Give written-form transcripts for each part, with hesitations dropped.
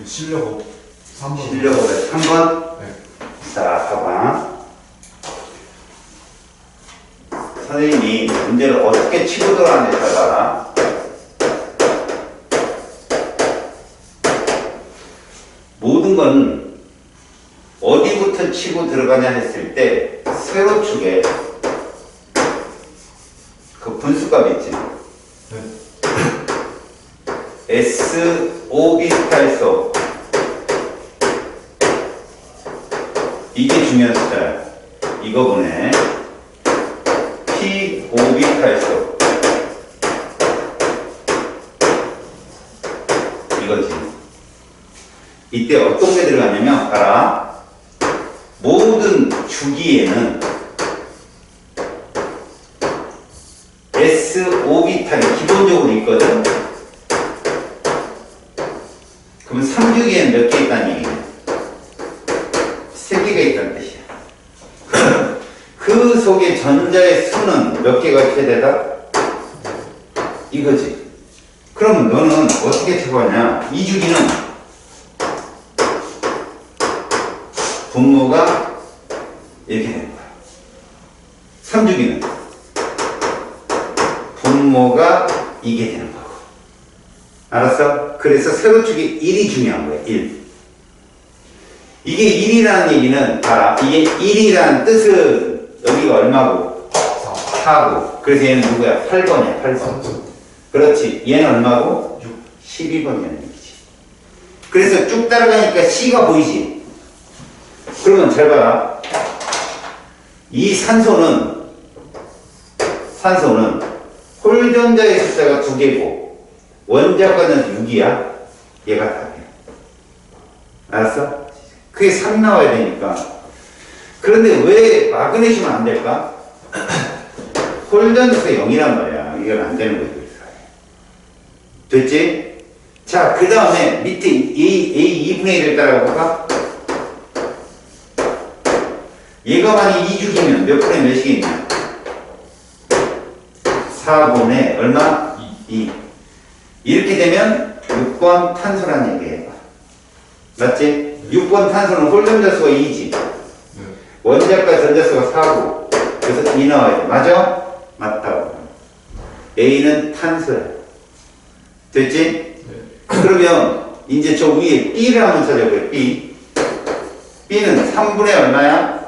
실력 3번. 실력 3번. 네. 자, 봐봐. 선생님이 문제를 어떻게 치고 들어가는지 잘 봐라. 모든 건 어디부터 치고 들어가냐 했을 때 세로축에 그 분수값 있지. 네. S, O 비슷해서 이게 중요한 숫자야. 이거 보네. P, O 비슷해서 이거지. 이때 어떤 게 들어가냐면 봐라. 모든 주기에는 S, O 비탈이 기본적으로 있거든. 그럼 3주기에는 몇 개 있다는 얘기야? 3개가 있다는 뜻이야. 그 속에 전자의 수는 몇 개가 있어야 되다? 이거지. 그러면 너는 어떻게 채워하냐? 2주기는 분모가 이렇게 되는 거야. 3주기는 분모가 이게 되는 거고. 알았어? 그래서 세로축이 1이 중요한 거야. 1. 이게 1이라는 얘기는 봐라. 이게 1이라는 뜻은 여기가 얼마고? 4고. 그래서 얘는 누구야? 8번이야. 8번. 그렇지. 얘는 얼마고? 12번이라는 얘기지. 그래서 쭉 따라가니까 C가 보이지? 그러면 잘 봐라. 이 산소는 홀전자의 숫자가 2개고 원자과는 6이야. 얘가 답이야. 알았어? 그게 3 나와야 되니까. 그런데 왜 마그네슘은 안 될까? 홀전자가 0이란 말이야. 이건 안 되는 거지. 됐지? 자, 그 다음에 밑에 A 2분의 1을 따라가 볼까? 얘가 만약 2주기면 몇 분의 몇이겠냐? 4분의 얼마? 2. 이렇게 되면 6번 탄소라는 얘기 해봐. 맞지? 6번 탄소는 홀전자수가 2지. 원자과 전자수가 4고. 그래서 2 나와야 돼. 맞아? 맞다고. A는 탄소야. 됐지? 그러면 이제 저 위에 B를 한번 찾아볼게요. B. B는 3분의 얼마야?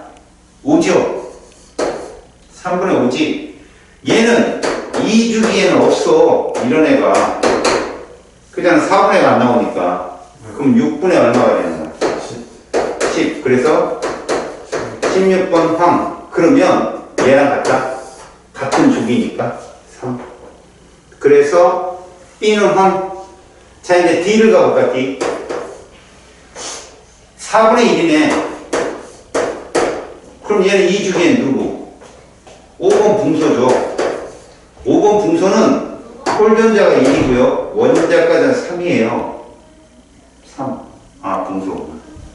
5죠? 3분의 5지. 얘는 2주기에는 없어. 이런 애가. 그냥 4분의 1가 안 나오니까. 그럼 6분의 얼마가 되는 거야? 10. 그래서 16번 황. 그러면 얘랑 같다? 같은 주기니까 3. 그래서 B는 황. 자, 이제 D를 가볼까? D. 4분의 1이네. 그럼 얘는 2주기엔 누구? 5번 붕소죠. 5번 붕소는 홀전자가 1이고요. 원자과는 3이에요. 3. 아, 붕소.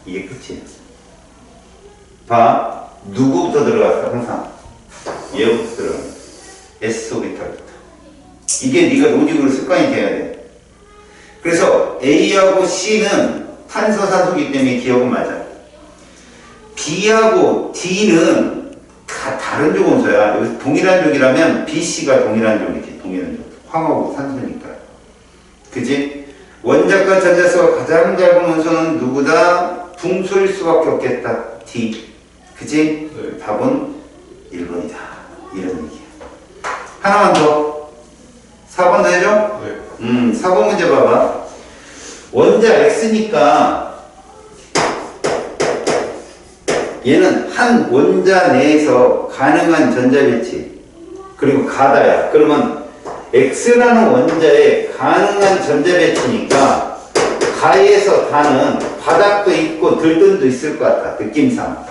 이게 끝이야. 봐. 누구부터 들어갔어? 항상. 얘부터 들어가. S 오비탈부터. 이게 네가 로직으로 습관이 돼야 돼. 그래서 A하고 C는 탄소 산소기 때문에 기억은 맞아. B하고 D는 다 다른 조건소야. 여기서 동일한 족이라면 B, C가 동일한 족이지. 동일한 족. 황하고 산소니까. 그지? 원자과 전자수가 가장 작은 원소는 누구다? 붕소일 수밖에 없겠다. D. 그지? 네. 답은 1번이다. 이런 얘기야. 하나만 더. 4번 더 해줘? 네. 4번 문제 봐봐. 원자 X니까 얘는 한 원자 내에서 가능한 전자 배치 그리고 가다야. 그러면 X라는 원자에 가능한 전자 배치니까 가에서 다는 바닥도 있고 들뜬도 있을 것 같다. 느낌상.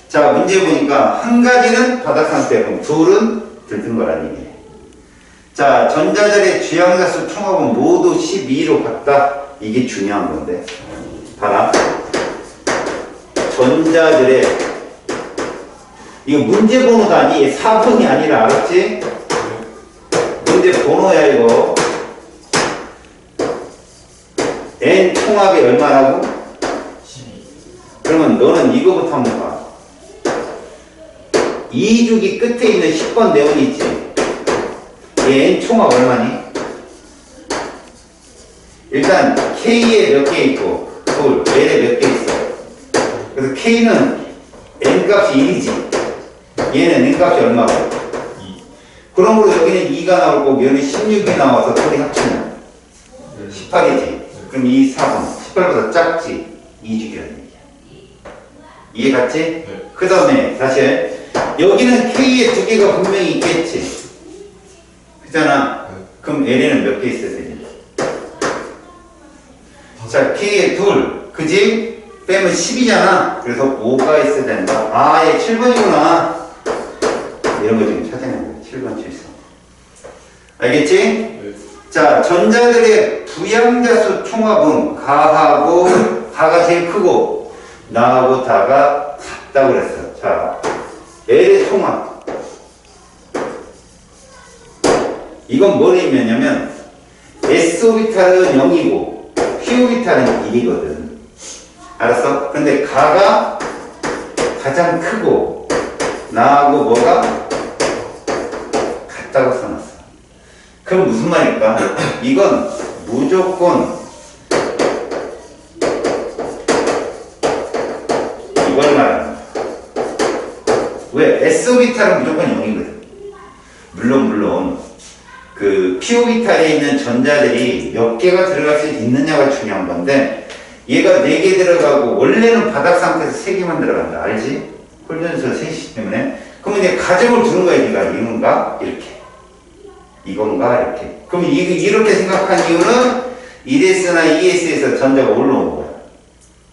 자, 문제 보니까 한 가지는 바닥 상태고 둘은 들뜬 거라는 얘기네. 자, 전자들의 주양자수 총합은 모두 12로 같다. 이게 중요한 건데. 봐라. 전자들의 이거 문제 번호가 아니 4번이 아니라 알았지? 문제 번호야 이거. N 총합이 얼마라고? 12. 그러면 너는 이거부터 한번 봐. 2주기 끝에 있는 10번 네온이 있지. 얘 N 총합 얼마니? 일단 K에 몇 개 있고 둘, L에 몇 개 있어. 그래서 K는 N 값이 1이지. 얘는 N 값이 얼마고? 2. 그러므로 여기는 2가 나올 거고 여기는 16이 나와서 둘이 합치면 18이지. 그럼 이 4번 18보다 작지. 2주기라는 얘기야. 이해 갔지? 네. 그 다음에 다시 해. 여기는 K에 두 개가 분명히 있겠지. 그잖아. 네. 그럼 L에는 몇 개 있어야 되냐? 자, K에 둘. 그지? 빼면 10이잖아. 그래서 5가 있어야 된다. 아, 얘 7번이구나. 이런 거 지금 찾아내는 거야. 7번 7선. 알겠지? 네. 자, 전자들의 부양자수 총합은 가하고 가가 제일 크고 나하고 다가 같다고 그랬어. 자, L의 총합. 이건 뭘 의미하냐면 S오비탈은 0이고 P오비탈은 1이거든. 알았어? 근데 가가 가장 크고 나하고 뭐가 같다고 써놨어. 그럼 무슨 말일까? 이건 무조건 이걸 말하는 거야. 왜? S오비탈은 무조건 0이거든. 물론 그 P오비탈에 있는 전자들이 몇 개가 들어갈 수 있느냐가 중요한 건데 얘가 4개 들어가고 원래는 바닥 상태에서 3개만 들어간다. 알지? 홀전에서 3시 때문에. 그러면 이제 가정을 두는 거야. 네가 이건가? 이렇게. 이건가? 이렇게. 그럼 이렇게 생각한 이유는 1S나 2S에서 전자가 올라온 거야.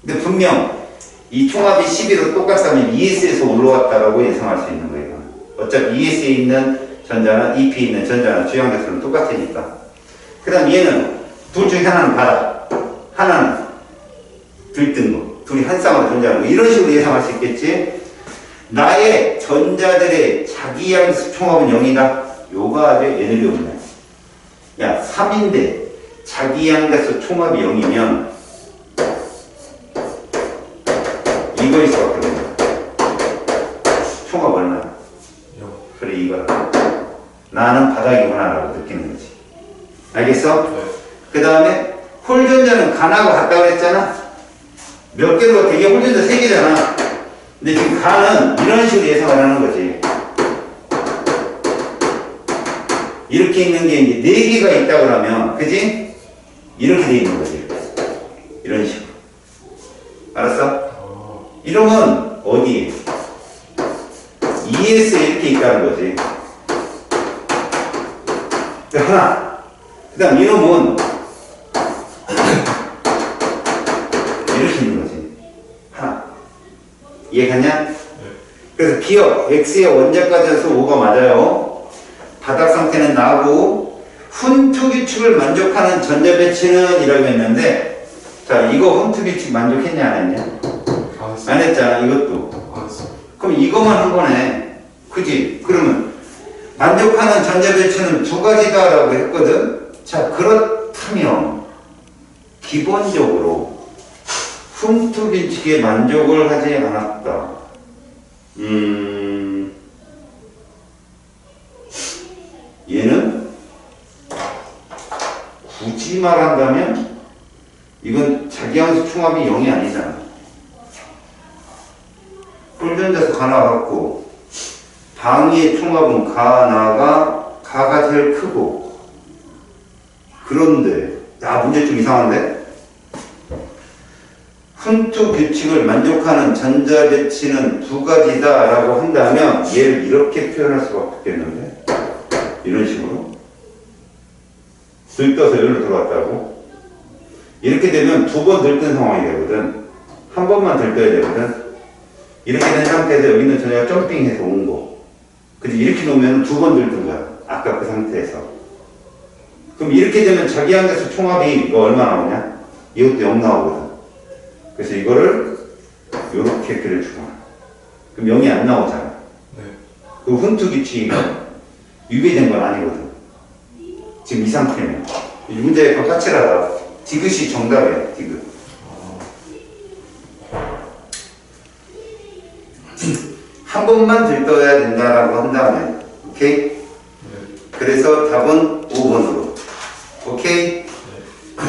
근데 분명 이 총합이 12로 똑같다면 2S에서 올라왔다라고 예상할 수 있는 거예요. 어차피 2S에 있는 전자나 EP에 있는 전자나 주양자수는 똑같으니까. 그 다음 얘는 둘 중에 하나는 바닥, 하나는 들뜬 거. 둘이 한 쌍으로 존재하는 거. 이런 식으로 예상할 수 있겠지? 나의 전자들의 자기양수 총합은 0이다. 요가 아주 에너지 없네. 야, 3인데 자기양자수 총합이 0이면 이거일 수밖에 없는 거야. 총합 얼마나? 0. 그래, 이거라. 나는 바닥이구나라고 느끼는 거지. 알겠어? 네. 그 다음에 홀전자는 간하고 같다고 그랬잖아. 몇 개로 되게 홀전자 3개잖아. 근데 지금 간은 이런 식으로 예상을 하는 거지. 이렇게 있는 게 이제 4개가 있다고 그러면, 그지? 이렇게 돼 있는 거지. 이런 식으로. 알았어? 이러면 어디? ES에 이렇게 있다는 거지. 하나. 그 다음 이놈은 이렇게 있는 거지. 하나. 이해갔냐? 네. 그래서 기억, X의 원자까지해서 5가 맞아요. 바닥 상태는 나고 훈투 규칙을 만족하는 전자 배치는 이라고 했는데, 자, 이거 훈투 규칙 만족했냐 안 했냐? 안 했어. 안 했잖아. 이것도. 안 했어. 그럼 이것만 한 거네. 그지? 그러면 만족하는 전자 배치는 2가지다라고 했거든. 자, 그렇다면 기본적으로 훈투 규칙에 만족을 하지 않았다. 얘는 굳이 말한다면 이건 자기항수 총합이 0이 아니잖아. 홀전자수 하나 갖고 방위의 총합은 가가 제일 크고. 그런데 문제 좀 이상한데? 훈투 규칙을 만족하는 전자 배치는 2가지다 라고 한다면 얘를 이렇게 표현할 수밖에 없겠는데? 이런 식으로 들떠서 여기로 들어왔다고? 이렇게 되면 2번 들뜬 상황이 되거든. 한 번만 들떠야 되거든. 이렇게 된 상태에서 여기 있는 전자가 점핑해서 온 거. 근데 이렇게 놓으면 2번 들뜬 거야. 아까 그 상태에서. 그럼 이렇게 되면 자기항자수 총합이 이거 얼마 나오냐? 이것도 0 나오거든. 그래서 이거를 이렇게 그려주고. 그럼 0이 안 나오잖아. 네. 그 훈투 규칙이 위배된 건 아니거든. 지금 이 상태면. 이 문제가 까칠하다. 디귿이 정답이에요. 디귿. 한 번만 들떠야 된다라고 한다면, 오케이? 네. 그래서 답은 5번으로. 오케이? 네.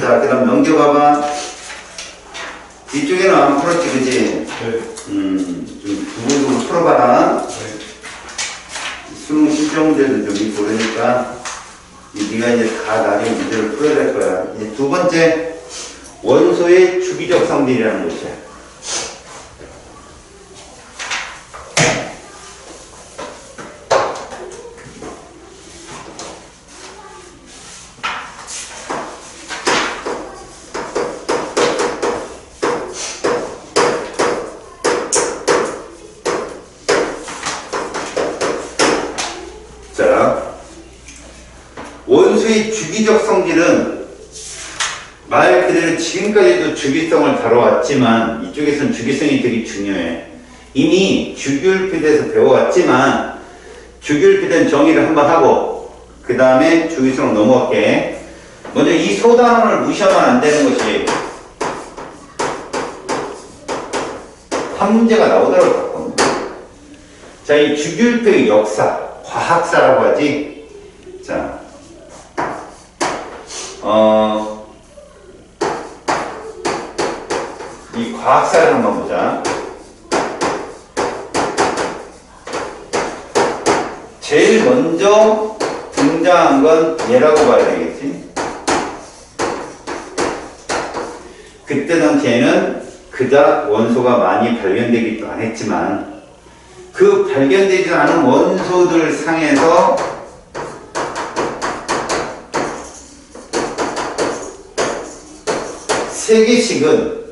자, 그 다음 넘겨봐봐. 이쪽에는 안 풀었지, 그지? 네. 좀 두고두고 풀어봐라. 네. 수능 실전 문제도 좀 있고 그러니까, 네가 이제 다 나중에 문제를 풀어야 될 거야. 이제 두 번째, 원소의 주기적 성질이라는 것이야. 원소의 주기적 성질은 말 그대로 지금까지도 주기성을 다뤄왔지만 이쪽에서는 주기성이 되게 중요해. 이미 주기율표에서 배워왔지만 주기율표된 정의를 한번 하고 그 다음에 주기성으로 넘어갈게. 먼저 이 소단원을 무시하면 안 되는 것이 한 문제가 나오더라고. 자, 이 주기율표의 역사, 과학사라고 하지. 자, 이 과학사를 한번 보자. 제일 먼저 등장한 건 얘라고 봐야 되겠지. 그때 당시에는 그닥 원소가 많이 발견되기도 안 했지만 그 발견되지 않은 원소들 상에서 세 개씩은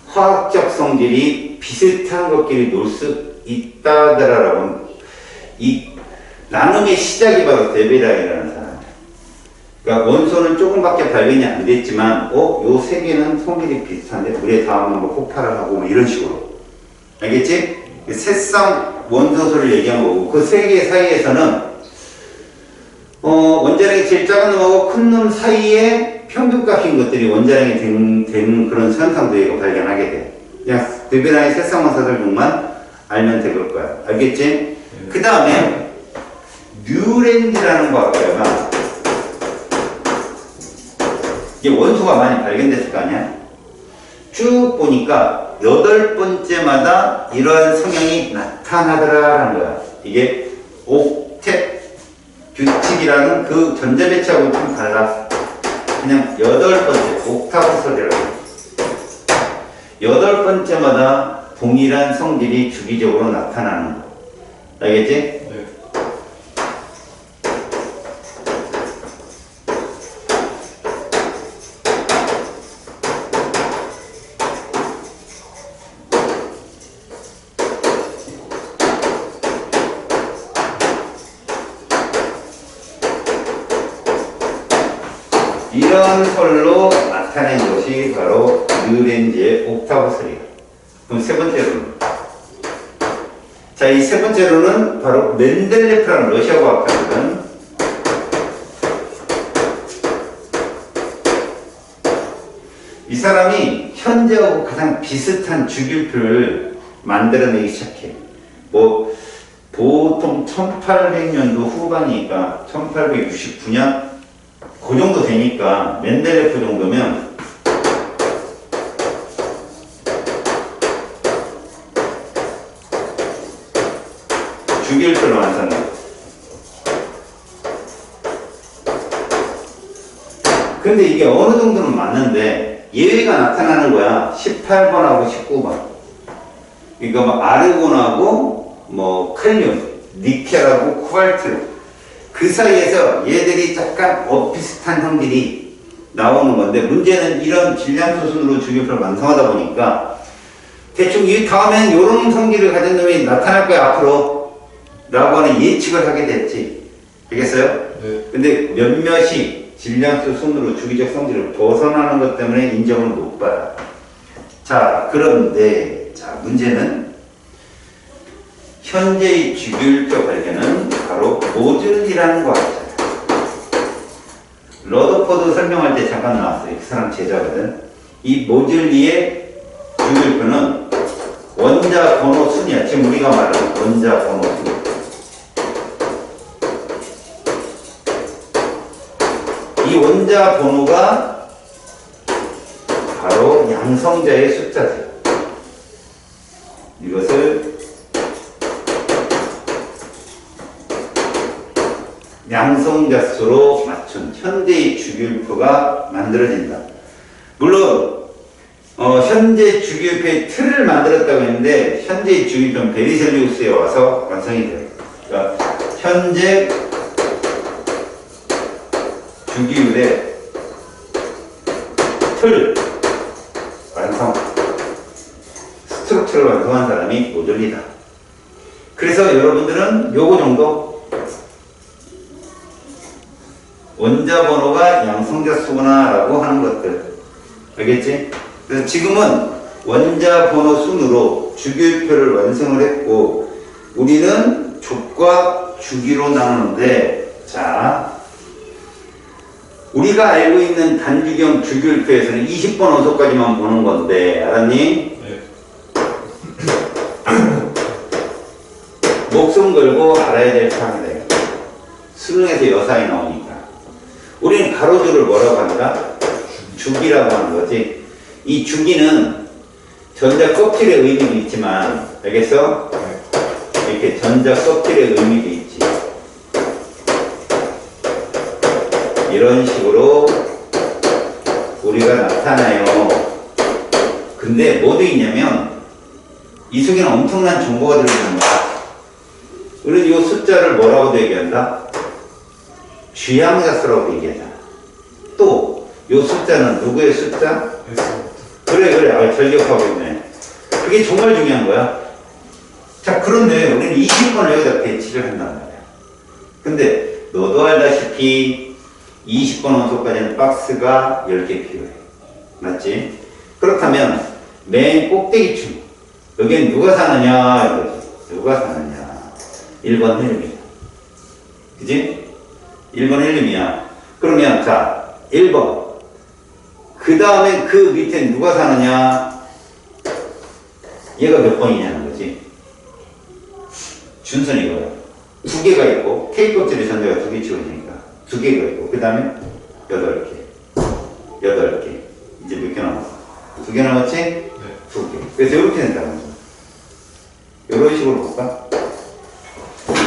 화학적 성질이 비슷한 것끼리 놀 수 있다더라라고. 이 나눔의 시작이 바로 데베라이라는 사람이에요. 그러니까 원소는 조금밖에 발견이 안 됐지만, 요 세 개는 성질이 비슷한데 물에 닿으면 뭐 폭발을 하고 뭐 이런 식으로. 알겠지? 새쌍 원소수를 얘기한 거고, 그 세 개 사이에서는 원자량이 제일 작은 놈하고 큰 놈 사이에 평균값인 것들이 원자량이 된 그런 현상도 얘가 발견하게 돼. 그냥 데베라의 새쌍원소들만 알면 될 거야. 알겠지? 그 다음에 뉴랜드라는 과학자가 이게 원소가 많이 발견됐을 거 아니야? 쭉 보니까 8번째마다 이러한 성향이 나타나더라라는 거야. 이게 옥텟 규칙이라는 그 전자배치하고 좀 달라. 그냥 8번째, 옥타브 소리라고. 8번째마다 동일한 성질이 주기적으로 나타나는 거. 알겠지? 네. 이런 설로 나타낸 것이 바로 뉴랜드의 옥타브 소리야. 그럼 세 번째로는? 자, 이 세 번째로는 바로 멘델레프라는 러시아 과학자거든. 이 사람이 현재하고 가장 비슷한 주기율표를 만들어내기 시작해. 뭐 보통 1800년도 후반이니까 1869년 그 정도 되니까 멘델레프 정도면 주기율표를 완성해. 근데 이게 어느 정도는 맞는데 예외가 나타나는 거야. 18번하고 19번. 그러니까 뭐 아르곤하고 뭐 칼륨, 니켈하고 코발트 그 사이에서 얘들이 약간 비슷한 성질이 나오는 건데 문제는 이런 질량소순으로 주기율표를 완성하다 보니까 대충 이 다음엔 이런 성질을 가진 놈이 나타날 거야 앞으로 라고 하는 예측을 하게 됐지. 알겠어요? 네. 근데 몇몇이 질량소순으로 주기적 성질을 벗어나는 것 때문에 인정을 못 받아. 자, 그런데 자 문제는 현재의 주기율표 발견은 바로 모듈이라는 과학자야. 러더포드 설명할 때 잠깐 나왔어요. 그 사람 제자거든. 이 모즐리의 주기율표는 원자 번호 순이야. 지금 우리가 말하는 원자 번호 순. 이 원자 번호가 바로 양성자의 숫자죠. 이것을 양성자 수로 맞춘 현재의 주기율표가 만들어진다. 물론 현재 주기율표의 틀을 만들었다고 했는데 현재의 주기율표는 베리셀리우스에 와서 완성이 돼요. 그러니까 현재 주기율의 틀을 완성, 스트럭처를 완성한 사람이 모즐리다. 그래서 여러분들은 요거 정도 원자 번호가 양성자 수구나 라고 하는 것들 알겠지? 그래서 지금은 원자 번호 순으로 주기율표를 완성을 했고 우리는 족과 주기로 나누는데 자 우리가 알고 있는 단주경 주기율표에서는 20번 원소까지만 보는 건데 알았니? 네. 목숨 걸고 알아야 될 사항이다. 수능에서 여사에 나오니까 우리는 가로줄을 뭐라고 한다? 주기라고 하는 거지. 이 주기는 전자 껍질의 의미도 있지만 알겠어? 이렇게 전자 껍질의 의미도 있지. 이런 식으로 우리가 나타나요. 근데 뭐 돼 있냐면 이 속에는 엄청난 정보가 들어있는 거야. 우리는 이 숫자를 뭐라고도 얘기한다? 쥐양자수라고 얘기하잖아. 또 이 숫자는 누구의 숫자? 그래 아, 전력하고 있네. 그게 정말 중요한 거야. 자 그런데 우리는 20번을 여기다 배치를 한단 말이야. 근데 너도 알다시피 20번 원소까지는 박스가 10개 필요해. 맞지? 그렇다면 맨 꼭대기층 여기엔 누가 사느냐 이거지. 누가 사느냐 1번 헬륨이야. 그지? 1번 헬륨이야. 그러면 자 1번 그 다음에 그 밑에 누가 사느냐 얘가 몇 번이냐는 거지. 준선이 이거야. 두 개가 있고 K 껍질의 전자가 두 개 치워지니까 두 개가 있고 그 다음에 8개 이제 몇 개 남았어? 두 개 남았지? 네. 두 개. 그래서 이렇게 된다는 거죠. 이런 식으로 볼까?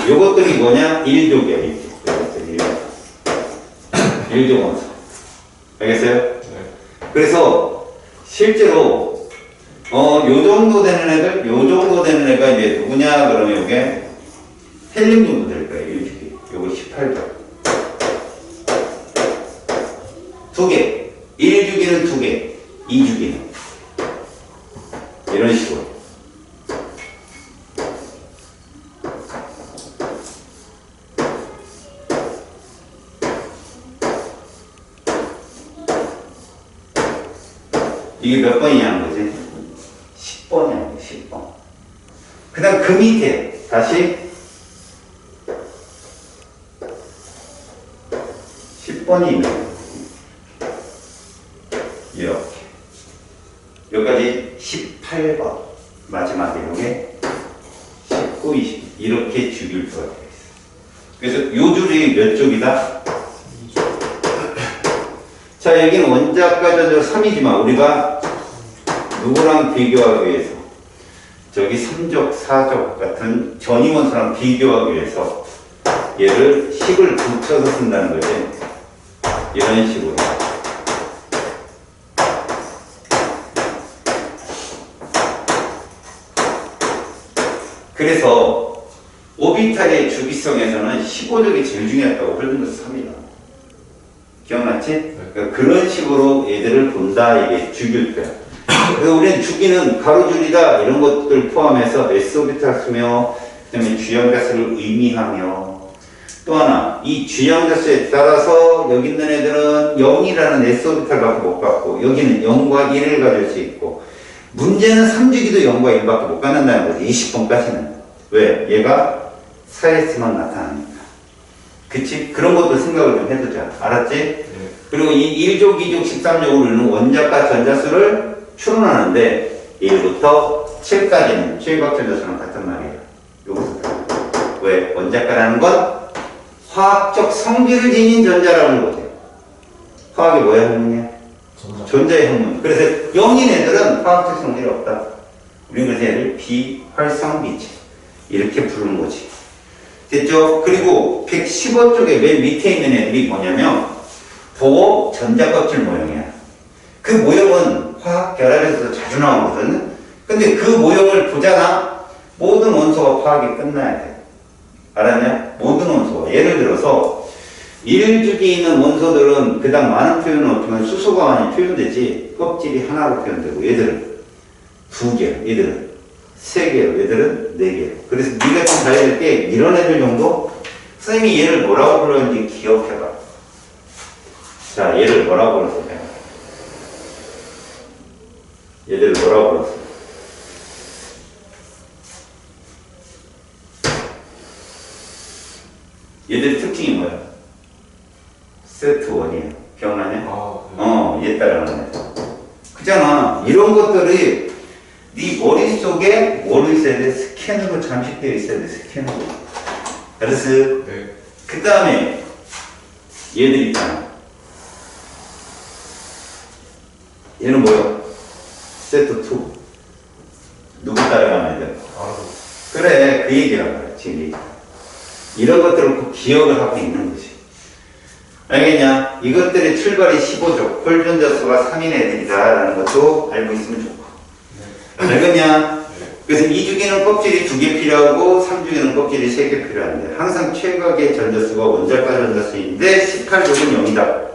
요것들이 뭐냐? 1족이야 1족. 요것들이 1족 원소. 알겠어요? 네. 그래서 실제로 요 정도 되는 애들, 요 정도 되는 애가 이제 누구냐 그러면 이게 헬륨 정도 될 거예요. 1주기. 요거 18번. 두 개. 1주기는 두 개. 2주기는 이런 식으로. 이게 몇 번이냐는 거지? 10번이야, 10번. 그 다음 그 밑에 다시 10번이면 이렇게 여기까지 18번 마지막에 이게 19, 20 이렇게 주기율표가 되어 있어요. 그래서 요 줄이 몇 쪽이다? 자 여기는 원자과 전자 3이지만 우리가 누구랑 비교하기 위해서 저기 3족, 4족 같은 전이원소랑 비교하기 위해서 얘를 식을 붙여서 쓴다는 거지. 이런 식으로. 그래서 오비탈의 주기성에서는 15족이 제일 중요했다고 헐든거스 3이다. 기억났지? 그러니까 그런 식으로 얘들을 본다. 이게 주기율표야. 그래서 우리는 주기는 가로줄이다 이런 것들 포함해서 S오비탈 수며 그 다음에 G양자수를 의미하며 또 하나 이 G양자수에 따라서 여기 있는 애들은 0이라는 S오비탈밖에 못 갖고 여기는 0과 1을 가질 수 있고 문제는 3주기도 0과 1밖에 못 갖는다는 거지. 20번까지는. 왜? 얘가 4S만 나타나니까. 그치? 그런 것도 생각을 좀 해두자. 알았지? 네. 그리고 이 1족, 2족, 13족으로는 원자과 전자수를 추론하는데 1부터 7까지는 최각 전자수랑 같은 말이에요. 여기서 왜? 원자과라는 건 화학적 성질을 지닌 전자라는 거죠. 화학이 뭐야, 학문이야? 전자의 학문. 그래서 0인 애들은 화학적 성질이 없다. 우리는 그래서 얘를 비활성비체 이렇게 부르는 거지. 됐죠? 그리고 115쪽에 맨 밑에 있는 애들이 뭐냐면 보호 전자껍질 모형이야. 그 모형은 화학 결합에서도 자주 나오거든. 근데 그 모형을 보잖아. 모든 원소가 화학이 끝나야 돼. 알았냐? 모든 원소가. 예를 들어서 1주기에 있는 원소들은 그다음 많은 표현은 없지만 수소가 많이 표현되지 껍질이 하나로 표현되고 얘들은 2개, 얘들은 3개로, 얘들은 4개로. 그래서 네가 좀 봐야 될 게 이런 애들 정도? 선생님이 얘를 뭐라고 불렀는지 기억해봐. 자, 얘를 뭐라고 불렀어? 얘들을 뭐라고 불렀어? 얘들 특징이 뭐야? 세트 1이야. 기억나냐? 얘 따라가는 애. 그잖아. 이런 것들이 네 머릿속에 뭐로 있어야 돼? 스캔으로 잠식되어 있어야 돼. 스캔으로. 알았어? 네. 그 다음에 얘들 있잖아. 얘는 뭐야? 세트 2. 누구 따라가는 애들? 그래, 그 얘기란 말이야. 지금 얘기. 이런 것들을 꼭 기억을 하고 있는 거지. 알겠냐? 이것들의 출발이 15족, 홀전자수가 3인 애들이다라는 것도 알고 있으면 좋고. 알겠냐? 그래서 2주기는 껍질이 2개 필요하고 3주기는 껍질이 3개 필요한데 항상 최각의 전자수가 원자과 전자수인데 18족은 0이다.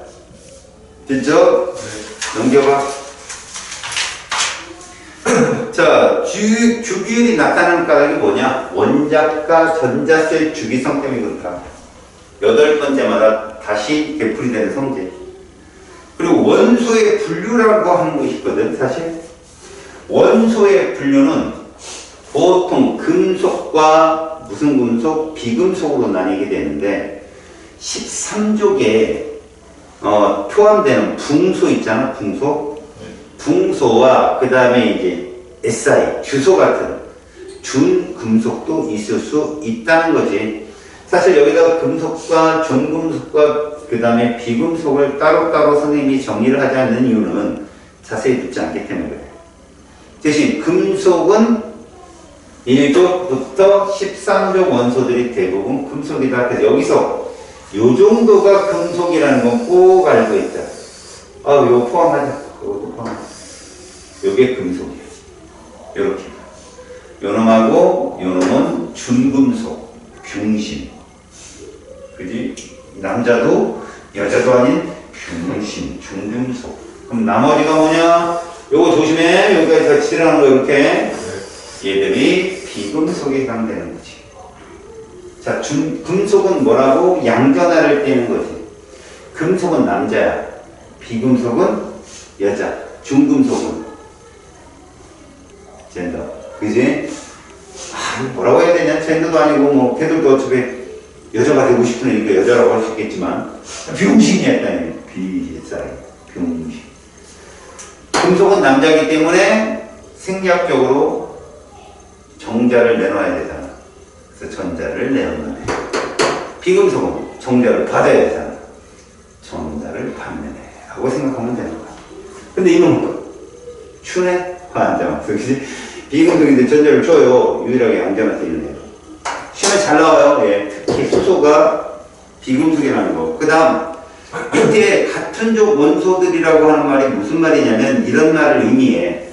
됐죠? 넘겨봐. 자, 주기율이 나타나는 까닭이 뭐냐? 원자과 전자수의 주기성 때문에 그렇다. 8번째마다 다시 되풀이되는 성질. 그리고 원소의 분류라고 하는 것이 있거든, 사실. 원소의 분류는 보통 금속과 무슨 금속? 비금속으로 나뉘게 되는데 13족에 포함되는 붕소 있잖아, 붕소. 붕소와 그 다음에 이제 SI, 주소 같은 준금속도 있을 수 있다는 거지. 사실 여기다가 금속과 준금속과 그 다음에 비금속을 따로따로 선생님이 정리를 하지 않는 이유는 자세히 묻지 않기 때문에 그래요. 대신 금속은 1족부터 13족 원소들이 대부분 금속이다. 그래서 여기서 요 정도가 금속이라는 건 꼭 알고 있다. 요 포함하자. 요것도 포함하자. 요게 금속이에요. 요렇게. 요놈하고 요놈은 준금속, 중심. 그지? 남자도 여자도 아닌 중심, 중금속. 그럼 나머지가 뭐냐? 요거 조심해. 여기까지 같이 들어가는 거 이렇게. 얘들이 비금속에 해당되는 거지. 자, 금속은 뭐라고? 양변화를 떼는 거지. 금속은 남자야. 비금속은 여자. 중금속은 젠더. 그지? 뭐라고 해야 되냐? 젠더도 아니고, 뭐, 걔들도 어차피 여자가 되고 싶으니까 여자라고 할 수 있겠지만, 비음식이었다니. 비음식. 금속은 남자이기 때문에 생략적으로 정자를 내놔야 되잖아. 그래서 전자를 내놓는 애. 비금속은 정자를 받아야 되잖아. 정자를 받는 애. 라고 생각하면 되는 거야. 근데 이놈은 추네? 환자만. 그렇지? 비금속인데 전자를 줘요. 유일하게 양자만 쓰이는 애. 시험에 잘 나와요. 예. 특히 수소가 비금속이라는 거. 그 다음, 이때 같은 족 원소들이라고 하는 말이 무슨 말이냐면 이런 말을 의미해.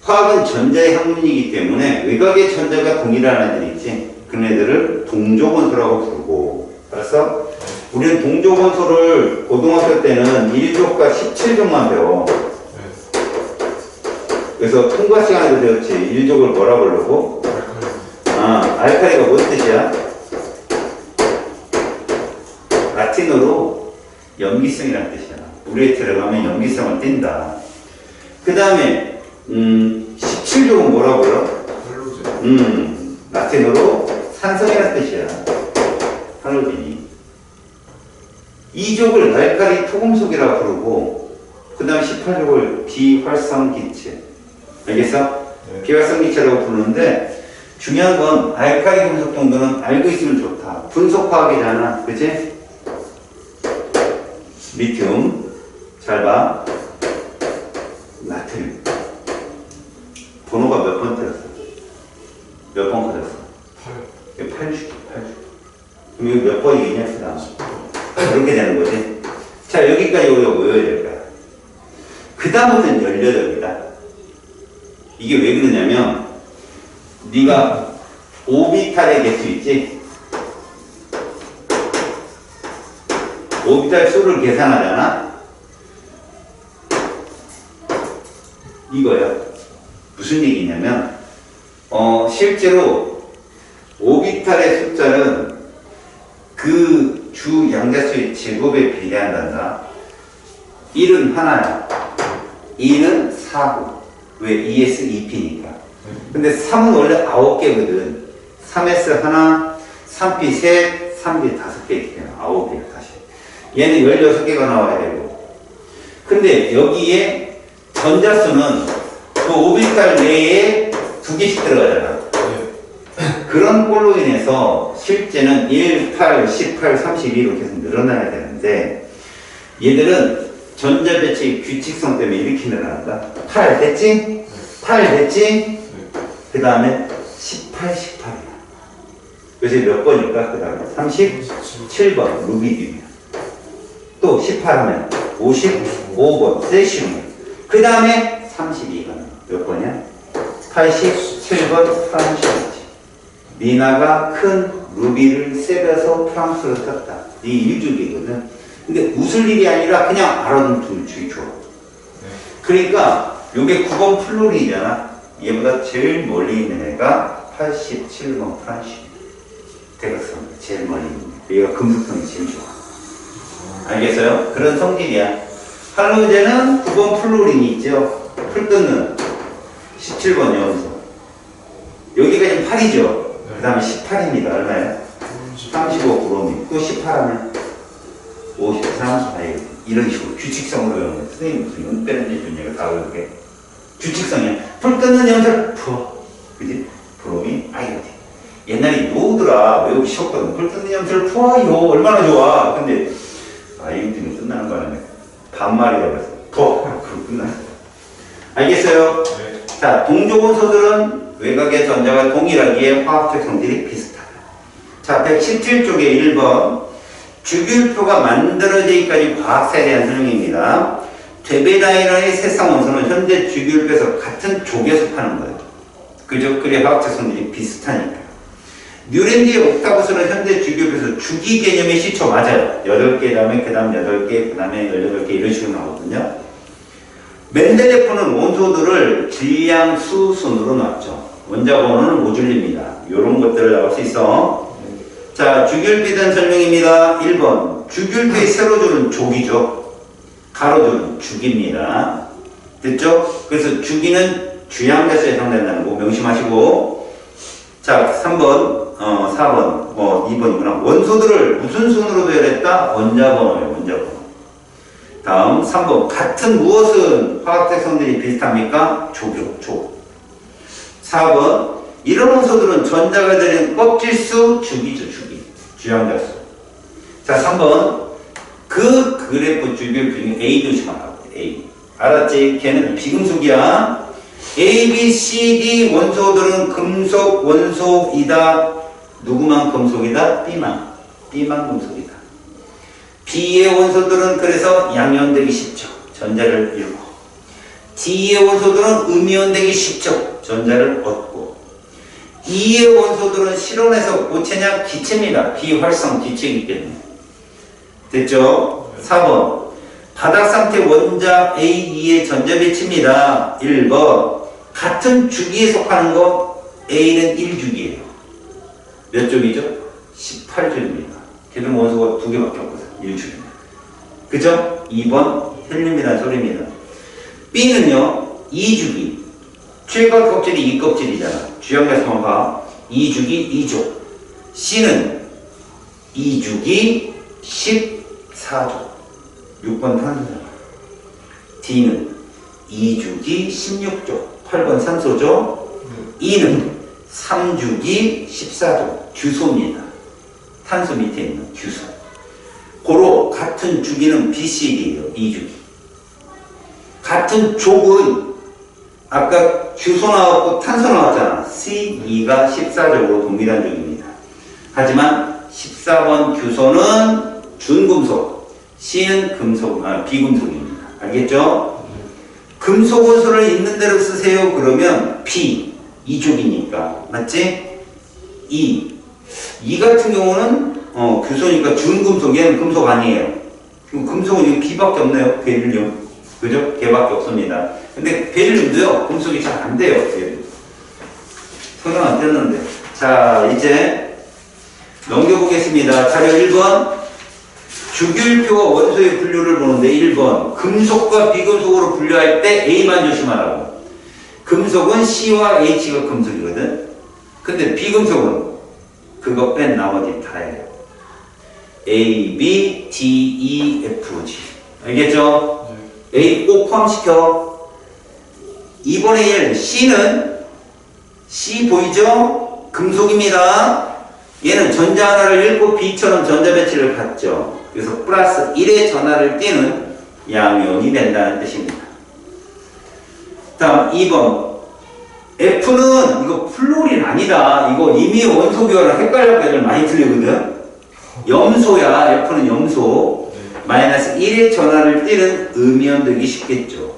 화학은 전자의 학문이기 때문에 외곽의 전자가 동일한 애들 있지. 그런 애들을 동족원소라고 부르고. 알았어? 우리는 동족원소를 고등학교 때는 1족과 17족만 배워. 그래서 통과 시간에도 배웠지. 1족을 뭐라 부르고? 알칼리가 뭔 뜻이야? 라틴어로 염기성이라는 뜻이야. 물에 들어가면 염기성을 띈다. 그 다음에 17족은 뭐라고 불러? 라틴어로 산성이라는 뜻이야. 할로진이. 2족을 알칼리 토금속이라 부르고 그 다음 18족을 비활성기체. 알겠어? 네. 비활성기체라고 부르는데 중요한 건 알칼리 금속 정도는 알고 있으면 좋다. 분석화학이잖아. 그치? 리튬 잘 봐. 나트륨 번호가 몇 번 틀렸어? 몇 번 커졌어? 8. 80. 그럼 이거 몇 번이겠냐? 그 다음 그렇게 되는 거지. 자, 여기까지 우리가 외워야 될 거야. 그 다음부터는 18이다. 이게 왜 그러냐면 네가 오비탈의 개수 있지? 오비탈 수를 계산하잖아? 이거야. 무슨 얘기냐면 실제로 오비탈의 숫자는 그 주 양자수의 제곱에 비례한단다. 1은 하나야. 2는 4고. 왜? 2s2p니까. 근데 3은 원래 9개거든. 3s 하나, 3p 셋, 3p 5개 있기 때문에 9개야 다시. 얘는 16개가 나와야 되고. 근데 여기에 전자수는 그 오비탈 내에 2개씩 들어가잖아. 그런 꼴로 인해서 실제는 1, 8, 18, 32로 계속 늘어나야 되는데 얘들은 전자 배치 규칙성 때문에 이렇게 늘어난다. 8 됐지? 8 됐지? 그 다음에 18, 18이야. 그래서 몇 번일까? 그 다음에 37번 루비디움이야. 또 18 하면 55번 세슘이야. 그 다음에 32번 몇 번이야? 87번 프랑시아지. 미나가 큰 루비를 세벼서 프랑스로 떴다. 이 1주기거든. 근데 웃을 일이 아니라 그냥 알아두면 주기 좋아. 그러니까 요게 9번 플로리잖아. 얘보다 제일 멀리 있는 애가 87번 프랑시. 대각선 제일 멀리 있는 애. 얘가 금속성이 제일 좋아. 알겠어요? 그런 성질이야. 할로제는 9번 플로린이 있죠. 풀 뜯는 17번 염소. 여기가 지금 8이죠. 그 다음에 18입니다. 얼마예요? 35 브로민. 또 18하면 53. 이런 식으로 규칙성으로 외우는 선생님 무슨 은빼는지 준얘가 다 외우게. 규칙성이야. 풀 뜯는 염소를 풀어. 그지? 브로민, 아이오딘. 옛날에 요더라. 외우기 쉬웠거든. 풀 뜯는 염소를 풀어요. 얼마나 좋아. 근데 아이오딘은 끝나는 거 아니야. 반말이라고 해서 그거 끝났어. 알겠어요? 네. 자, 동족원소들은 외곽의 전자가 동일하기에 화학적 성질이 비슷하다. 자, 117쪽에 1번 주기율표가 만들어지기까지 과학사에 대한 설명입니다. 데베나이러의 세상 원소는 현재 주기율표에서 같은 족에 속하는 거예요. 그죠? 그래 화학적 성질이 비슷하니까. 뉴렌디의 옥타브스는 현재 주기율표에서 주기 개념의 시초 맞아요. 8개 다음에 그 다음 8개 그 다음에 18개 이런 식으로 나오거든요. 멘델레프는 원소들을 질량 수 순으로 놨죠. 원자 번호는 모듈입니다. 이런 것들을 나올 수 있어. 자, 주기율표에 대한 설명입니다. 1번 주기율표의 세로줄은 족이죠. 가로줄은 주기입니다. 됐죠? 그래서 주기는 주양자수에 해당된다는 거 명심하시고. 자, 3번 4번 2번이구나. 원소들을 무슨 순으로 배열했다? 원자 번호예요. 원자 번호. 다음 3번 같은 무엇은 화학적 성질이 비슷합니까? 족이요. 족. 4번 이런 원소들은 전자가 되는 껍질수 주기죠. 주기. 주양자수. 자, 3번 그 그래프 주기율 중에 A 조심하라고. A. 알았지? 걔는 비금속이야. A, B, C, D 원소들은 금속 원소이다. 누구만 금속이다? B만 금속이다. B의 원소들은 그래서 양이온되기 쉽죠. 전자를 잃고. D의 원소들은 음이온되기 쉽죠. 전자를 얻고. E의 원소들은 실온에서 고체냐 기체입니다. 비활성 기체이기 때문에. 됐죠? 4번 바닥 상태 원자 A, E의 전자 배치입니다. 1번 같은 주기에 속하는 거 A는 1주기예요. 몇 족이죠? 18족입니다. 걔는 원소가 2개밖에 없거든. 1주기입니다. 그죠? 2번 헬륨이라는 소리입니다. B는요 2주기. 최각 껍질이 2껍질이잖아. 주양자수만 봐. 2주기 2족. C는 2주기 14 4조. 6번 탄소잖아. D는 2주기 16조. 8번 산소죠. E는 3주기 14조. 규소입니다. 탄소 밑에 있는 규소. 고로 같은 주기는 BCD예요. 2주기. 같은 족은 아까 규소 나왔고 탄소 나왔잖아. C2가 14족으로 동일한 족입니다. 하지만 14번 규소는 준금속, C는 비금속입니다. 알겠죠? 금속 원소를 있는 대로 쓰세요. 그러면 P, 2족이니까. 맞지? 이 같은 경우는 규소니까 준금속, 얘는 금속 아니에요. 금속은 B밖에 없네요. 베릴륨. 그죠? 걔밖에 없습니다. 근데 베릴륨도요, 금속이 잘 안 돼요. 성형 안 됐는데. 자, 이제 넘겨보겠습니다. 자료 1번. 주기율표와 원소의 분류를 보는데 1번. 금속과 비금속으로 분류할 때 A만 조심하라고. 금속은 C와 H가 금속이거든. 근데 비금속은 그거 뺀 나머지 다예요. A, B, D, E, F, G. 알겠죠? A 꼭 포함시켜. 2번의 1, C는 C 보이죠? 금속입니다. 얘는 전자 하나를 읽고 B처럼 전자 배치를 갖죠. 그래서 플러스 1의 전하를 띄는 양이온이 된다는 뜻입니다. 다음 2번. F는 이거 플로린 아니다. 이거 이미 원소교랑 헷갈려서 애들 많이 틀리거든. 염소야. F는 염소. 마이너스 1의 전하를 띄는 음이온 되기 쉽겠죠.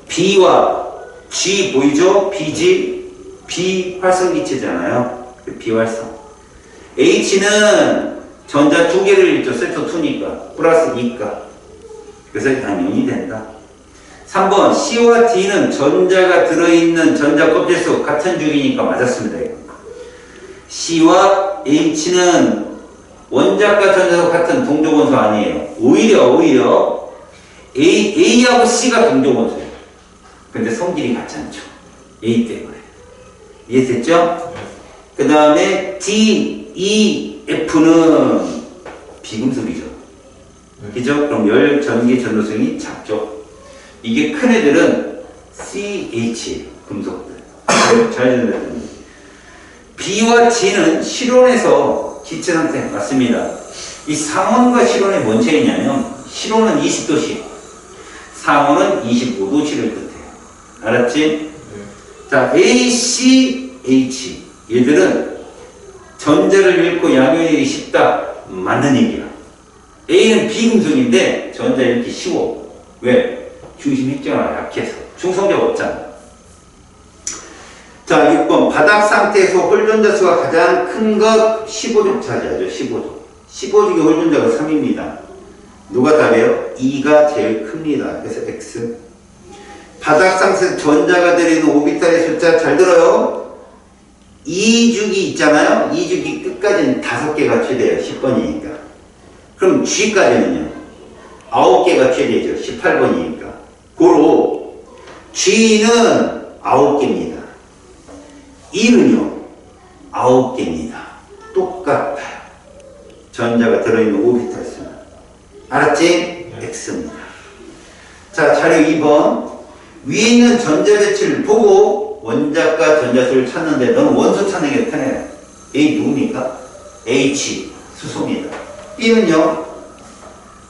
B와 G 보이죠? BG. 비활성기체잖아요. 비활성. H는 전자 두 개를 읽죠. 섹터 2니까. 플러스 2가. 그래서 양이온이 된다. 3번 C와 D는 전자가 들어있는 전자 껍질수 같은 주기니까 맞았습니다. 이거. C와 H는 원자과 전자수 같은 동족원소 아니에요. 오히려 A하고 C가 동족원소예요. 근데 성질이 같지 않죠. A 때문에. 이해됐죠? 그 다음에 D, E, F는 비금속이죠. 그죠? 그럼 열, 전기, 전도성이 작죠. 이게 큰 애들은 CH 금속들. 잘 들으면 B와 G는 실온에서 기체 상태 맞습니다. 이 상온과 실온의 뭔 차이냐면 실온은 20도씨, 상온은 25도씨를 뜻해요. 알았지? 자, A, C, H 얘들은 전자를 읽고 양면이 쉽다. 맞는 얘기야. A는 비금속인데 전자 읽기 쉬워. 왜? 중심 핵정화가 약해서. 충성자가 없잖아. 자, 6번. 바닥 상태에서 홀전자 수가 가장 큰 것 15족 차지하죠. 15족. 15족의 홀전자가 3입니다. 누가 답이에요? 2가 제일 큽니다. 그래서 X. 바닥 상태에서 전자가 들어있는 오비탈의 숫자 잘 들어요. 2주기 있잖아요. 2주기 끝까지는 5개가 최대예요. 10번이니까. 그럼 G까지는요. 9개가 최대죠. 18번이니까. 고로 G는 9개입니다. E는요. 9개입니다. 똑같아요. 전자가 들어있는 오비탈 수는. 알았지? X입니다. 자, 자료 2번. 위에 있는 전자 배치를 보고 원자과 전자수를 찾는데 너는 원소 찾는 게 편해요. A 누굽니까? H 수소입니다. B는요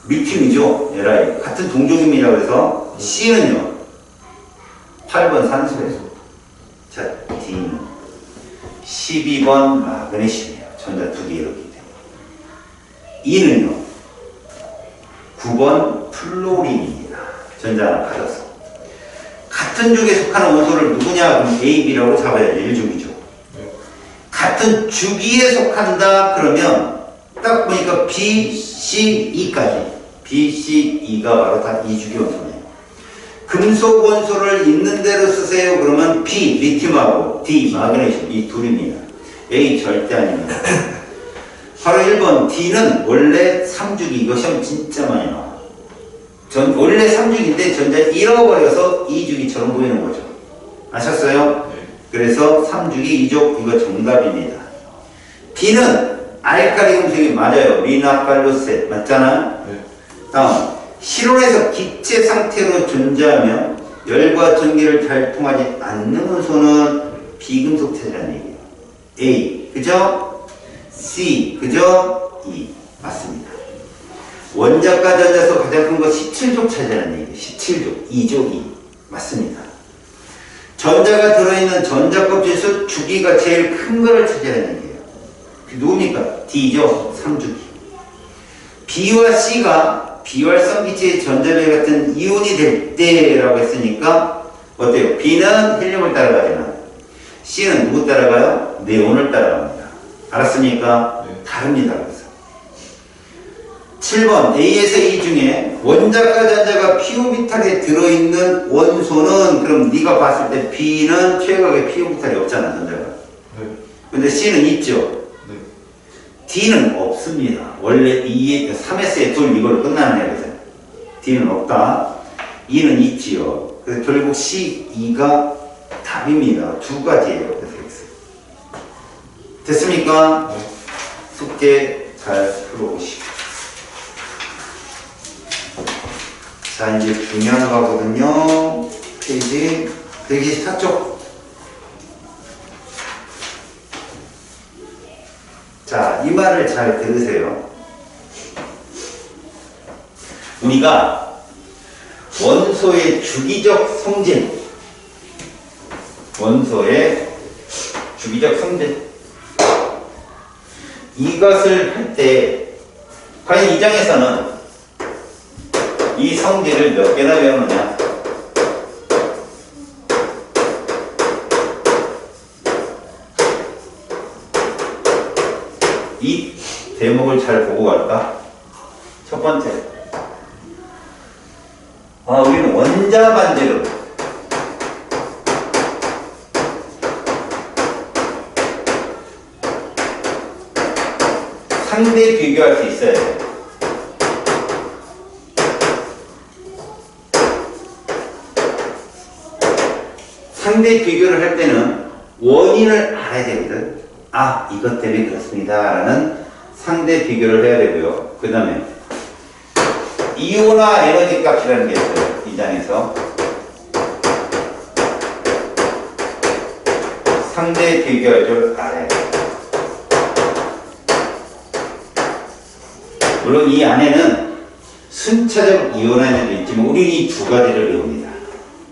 리튬이죠. LI 같은 동족입니다. 그래서 C는요 8번 산소예요. 자, D는 12번 마그네슘이에요. 전자 두 개 이렇기 때문에. E는요 9번 플로린입니다. 전자 하나 받았어. 같은 주기에 속하는 원소를 누구냐? 그럼 A, B라고 잡아야죠. 1주기죠. 같은 주기에 속한다 그러면 딱 보니까 B, C, E까지. B, C, E가 바로 다 2주기 원소네요. 금속 원소를 있는 대로 쓰세요. 그러면 B, 리튬하고 D, 마그네슘 이 둘입니다. A 절대 아닙니다. 바로 1번 D는 원래 3주기. 이거 시험 진짜 많이 나와. 원래 3주기인데 전자 잃어버려서 2주기처럼 보이는 거죠. 아셨어요? 네. 그래서 3주기 2족 이거 정답입니다. B는 알카리 금속이 맞아요. 리나팔로셋 맞잖아. 네. 다음, 실온에서 기체 상태로 존재하며 열과 전기를 잘 통하지 않는 원소는 비금속 체제라는 얘기예요. A, 그죠? C, 그죠? E, 맞습니다. 원자과 전자에서 가장 큰 거 17족 차지라는 얘기예요. 17족, 2족 2, 맞습니다. 전자가 들어있는 전자 껍질에서 주기가 제일 큰 거를 차지하는 얘기예요. 그게 누굽니까? D죠, 3주기. B와 C가 비활성 기체의 전자배 같은 이온이 될 때라고 했으니까 어때요? B는 헬륨을 따라가지만 C는 누구 따라가요? 네온을 따라갑니다. 알았습니까? 네. 다릅니다. 그래서 7번 A에서 E 중에 원자과 전자가 p오비탈에 들어있는 원소는 그럼 네가 봤을 때 B는 최각에 p오비탈이 없잖아, 전자가. 네. 근데 C는 있죠. 네. D는 없습니다. 원래 3S에 둘 이걸로 끝나는 애거든. D는 없다. E는 있지요. 그래서 결국 C, E가 답입니다. 두 가지예요. 그래서 X. 됐습니까? 네. 숙제 잘 풀어보시고. 자, 이제 중요한 거거든요. 페이지 124쪽. 자, 이 말을 잘 들으세요. 우리가 원소의 주기적 성질, 원소의 주기적 성질, 이것을 할 때, 과연 이 장에서는 이 성질을 몇 개나 배우느냐? 이 대목을 잘 보고 갈까? 첫 번째. 우리는 원자 반지름. 상대 비교할 수 있어야 돼. 상대 비교를 할 때는 원인을 알아야 되거든. 아, 이것 때문에 그렇습니다. 라는 상대 비교를 해야 되고요. 그 다음에 이온화 에너지 값이라는 게 있어요. 이 장에서. 상대 비교할 줄 알아야 돼요. 물론 이 안에는 순차적 이온화 에너지 있지만 우리는 이 두 가지를 배웁니다.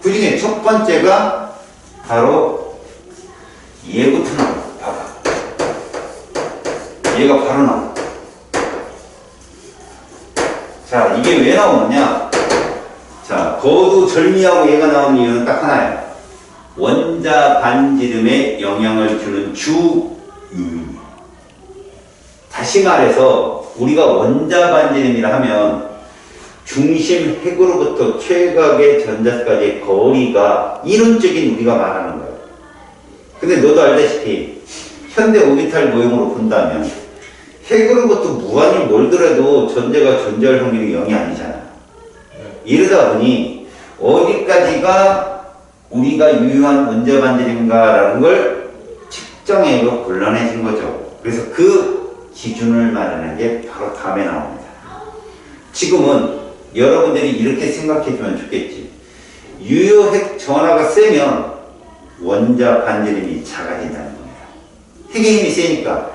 그 중에 첫 번째가 바로 얘부터 나와. 봐봐. 얘가 바로 나와. 자, 이게 왜 나오느냐? 자, 거두절미하고 얘가 나오는 이유는 딱 하나예요. 원자 반지름에 영향을 주는 주유입니다. 다시 말해서 우리가 원자 반지름이라 하면 중심 핵으로부터 최각의 전자까지의 거리가 이론적인 우리가 말하는 거예요. 근데 너도 알다시피 현대 오비탈 모형으로 본다면 핵으로부터 무한히 멀더라도 전자가 존재할 확률이 0이 아니잖아. 이러다 보니 어디까지가 우리가 유효한 원자 반지름인가라는 걸 측정하기가 곤란해진 거죠. 그래서 그 기준을 말하는 게 바로 다음에 나옵니다. 지금은 여러분들이 이렇게 생각해 주면 좋겠지. 유효핵 전하가 세면 원자 반지름이 작아진다는 겁니다. 핵의 힘이 세니까.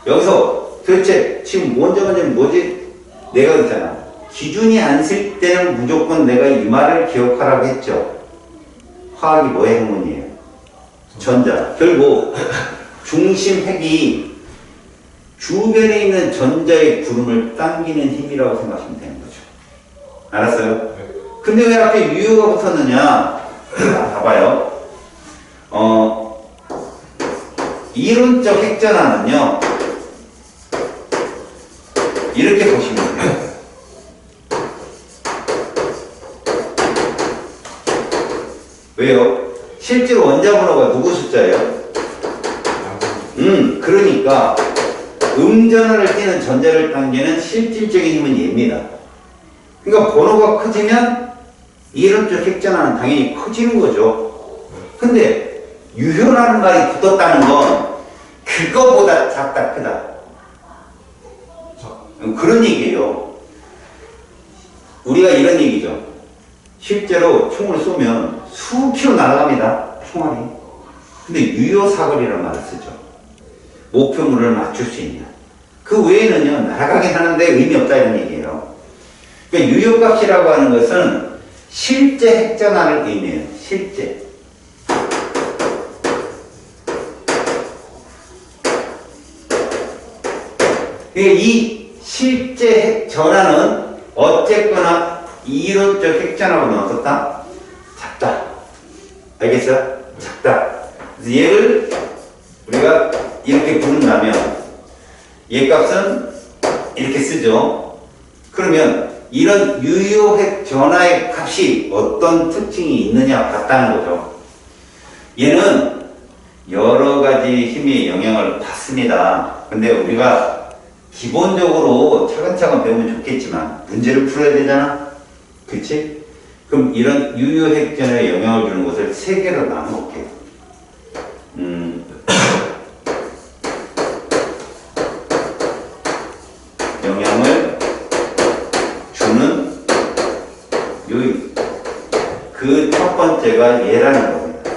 여기서 도대체 지금 원자 반지름 뭐지? 내가 그랬잖아. 기준이 안 쓸 때는 무조건 내가 이 말을 기억하라고 했죠. 화학이 뭐의 학문이에요? 전자. 결국 중심 핵이 주변에 있는 전자의 구름을 당기는 힘이라고 생각하시면 되는 거죠. 알았어요? 네. 근데 왜 앞에 유효가 붙었느냐? 봐봐요. 이론적 핵전화는요, 이렇게 보시면 돼요. 왜요? 실제로 원자 번호가 누구 숫자예요? 그러니까 음전화를 띠는 전자를 당기는 실질적인 힘은 얘입니다. 그러니까 번호가 커지면 이론적 핵전화는 당연히 커지는 거죠. 근데 유효라는 말이 붙었다는 건 그거보다 작다 크다. 그런 얘기예요. 우리가 이런 얘기죠. 실제로 총을 쏘면 수 킬로 날아갑니다. 총알이. 근데 유효사거리라는 말을 쓰죠. 목표물을 맞출 수 있는. 그 외에는요, 날아가긴 하는데 의미 없다 이런 얘기예요. 그러니까 유효값이라고 하는 것은 실제 핵전화를 의미해요. 실제. 그러니까 이 실제 핵전화는 어쨌거나 이론적 핵전화보다 어떻다? 작다. 알겠어요? 작다. 그래서 얘를 우리가 이렇게 부른다면 얘 값은 이렇게 쓰죠. 그러면 이런 유효핵 전화의 값이 어떤 특징이 있느냐 봤다는 거죠. 얘는 여러 가지 힘의 영향을 받습니다. 근데 우리가 기본적으로 차근차근 배우면 좋겠지만 문제를 풀어야 되잖아. 그치? 그럼 이런 유효핵 전화에 영향을 주는 것을 세 개로 나눠볼게요. 영향을 주는 요인. 그 첫 번째가 얘라는 겁니다.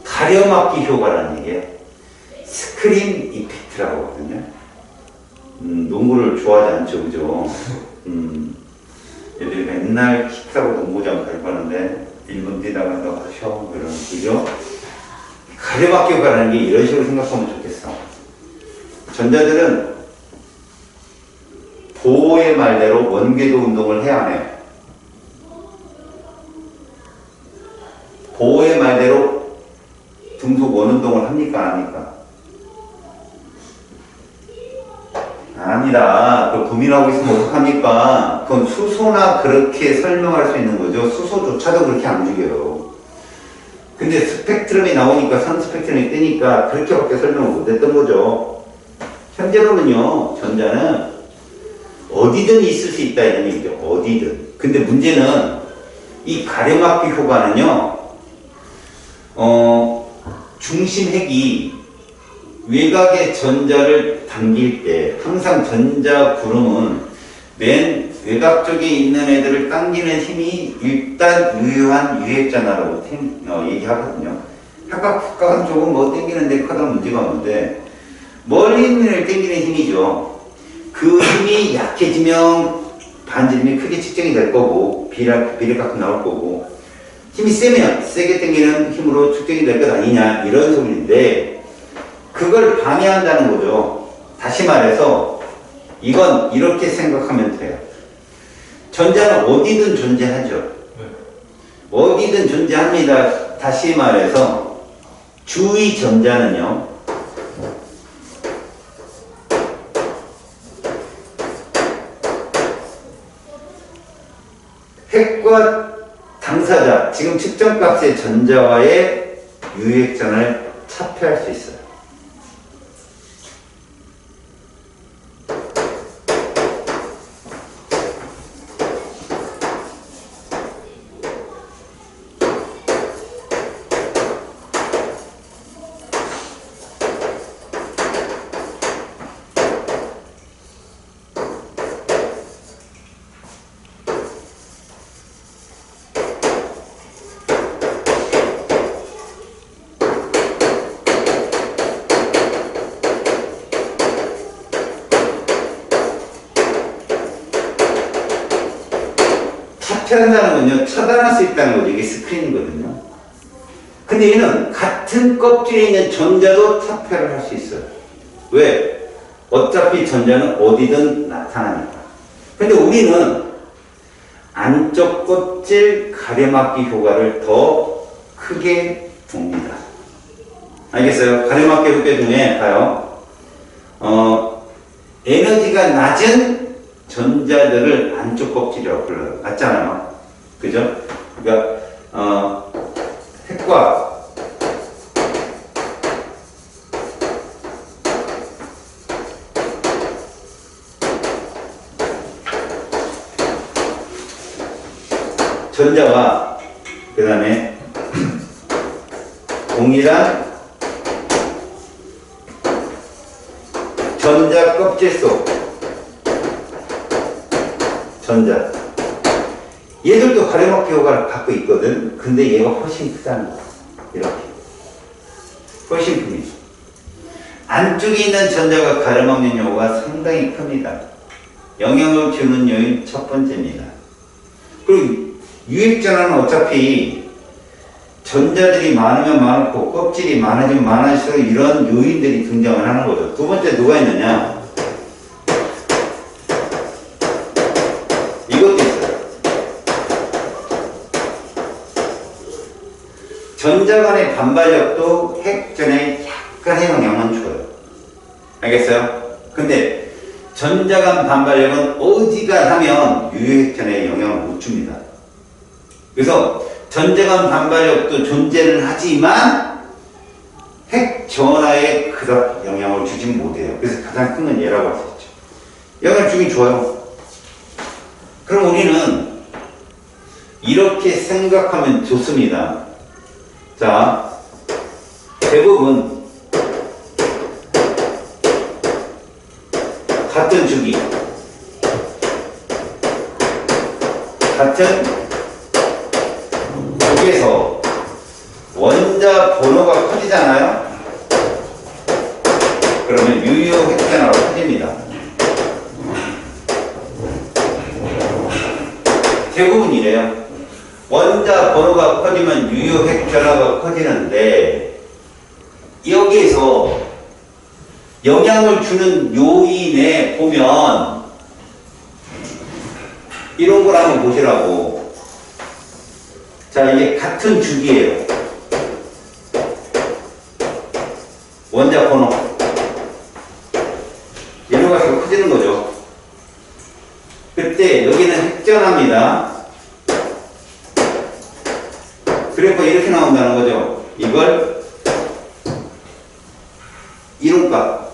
가려막기 효과라는 얘기예요. 스크린 이펙트라고 하거든요. 농구를 좋아하지 않죠, 그죠? 애들이 맨날 키 타고 농구장 갈 거는데 1분 뛰다가 너 쉬어 이런 그죠? 가려막기 효과라는 게 이런 식으로 생각하면 좋겠어. 전자들은 보호의 말대로 원궤도 운동을 해야 하네요. 보호의 말대로 등속 원운동을 합니까? 안 합니까? 안 합니다. 그걸 고민하고 있으면 어떡합니까? 그건 수소나 그렇게 설명할 수 있는 거죠. 수소조차도 그렇게 안 죽여요. 근데 스펙트럼이 나오니까 선 스펙트럼이 뜨니까 그렇게밖에 설명을 못했던 거죠. 현재로는요, 전자는 어디든 있을 수 있다 이런 얘기죠. 어디든. 근데 문제는 이 가려막기 효과는요, 중심핵이 외곽의 전자를 당길 때 항상 전자 구름은 맨 외곽 쪽에 있는 애들을 당기는 힘이 일단 유효한 유핵전화라고 얘기하거든요. 가까운 쪽은 뭐 당기는데 커다 문제가 없는데 멀리 있는 애를 당기는 힘이죠. 그 힘이 약해지면 반지름이 크게 측정이 될 거고 비례값도 나올 거고 힘이 세면 세게 당기는 힘으로 측정이 될 것 아니냐 이런 소리인데 그걸 방해한다는 거죠. 다시 말해서 이건 이렇게 생각하면 돼요. 전자는 어디든 존재하죠. 네. 어디든 존재합니다. 다시 말해서 주위 전자는요. 핵과 당사자, 지금 측정값의 전자와의 유핵전을 차폐할 수 있어요. 차폐한다는 건요, 차단할 수 있다는 거죠. 이게 스크린이거든요. 근데 얘는 같은 껍질에 있는 전자도 차폐를 할 수 있어요. 왜? 어차피 전자는 어디든 나타나니까. 근데 우리는 안쪽 껍질 가려막기 효과를 더 크게 봅니다. 알겠어요? 가려막기 효과 중에 봐요. 에너지가 낮은 전자들을 안쪽 껍질이라고 불러요. 맞잖아요. 그죠? 그러니까, 핵과 전자와 그 다음에 동일한 전자 껍질속. 전자. 얘들도 가려먹기 효과를 갖고 있거든. 근데 얘가 훨씬 크다는 거야. 이렇게. 훨씬 큽니다. 안쪽에 있는 전자가 가려먹는 효과가 상당히 큽니다. 영향을 주는 요인 첫 번째입니다. 그리고 유액전화는 어차피 전자들이 많으면 많고 껍질이 많아지면 많아질수록 이런 요인들이 등장을 하는 거죠. 두 번째 누가 있느냐? 이것도 있어요. 전자 간의 반발력도 핵전에 약간의 영향은 줘요. 알겠어요? 근데 전자 간 반발력은 어지간하면 유효핵전에 영향을 못 줍니다. 그래서 전자 간 반발력도 존재는 하지만 핵전하에 그닥 영향을 주지 못해요. 그래서 가장 큰 건 얘라고 할 수 있죠. 영향을 주긴 줘요. 그럼 우리는 이렇게 생각하면 좋습니다. 자, 대부분 같은 주기, 같은 쪽에서 원자 번호가 커지잖아요? 그러면 유효 핵전화로 커집니다. 대부분 이래요. 원자 번호가 커지면 유효 핵전화가 커지는데 여기에서 영향을 주는 요인에 보면 이런 걸 한번 보시라고. 자, 이게 같은 주기예요. 원자 번호. 얘는 가지고 커지는 거죠. 그때 여기는 핵전화입니다. 그래서 이렇게 나온다는 거죠. 이걸 이론값.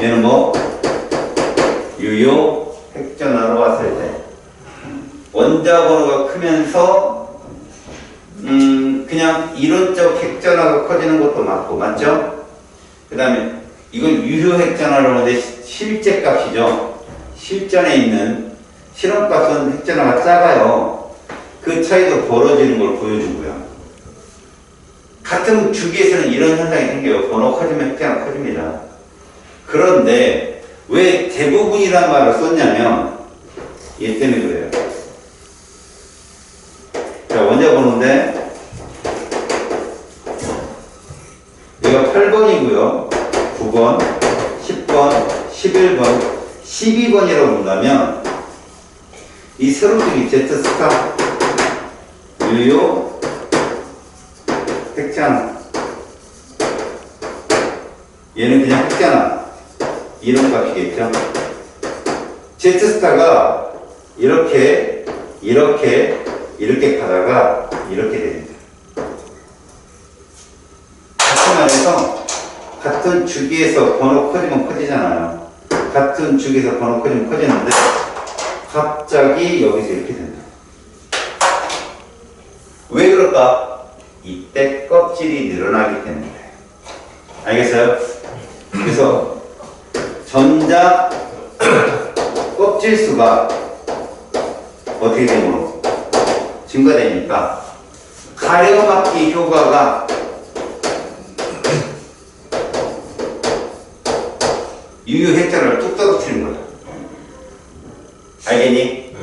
얘는 뭐? 유효 핵전화로 왔을 때 원자 번호가 크면서 그냥 이론적 핵전화가 커지는 것도 맞고, 맞죠? 그 다음에 이건 유효 핵전화로 하는데 실제 값이죠. 실전에 있는 실험값은 핵전화가 작아요. 그 차이도 벌어지는 걸 보여주고요. 같은 주기에서는 이런 현상이 생겨요. 번호 커지면 핵전화가 커집니다. 그런데 왜 대부분이란 말을 썼냐면 얘 때문에 그래요. 자, 원자 번호인데 여기가 8번이고요 9번, 10번, 11번, 12번이라고 본다면 이 세로쪽이 Z스타 유효 핵전화, 얘는 그냥 핵전화 이런 값이겠죠. Z스타가 이렇게 가다가 이렇게 됩니다. 같은 말해서 같은 주기에서 번호 커지면 커지잖아요. 같은 주기에서 번호 커지면 커지는데 갑자기 여기서 이렇게 된다. 왜 그럴까? 이때 껍질이 늘어나기 때문에. 알겠어요? 그래서 전자 껍질 수가 어떻게 되면 증가되니까 가려막기 효과가 유효 핵전화를 뚝 떨어뜨리는 거야. 알겠니? 네.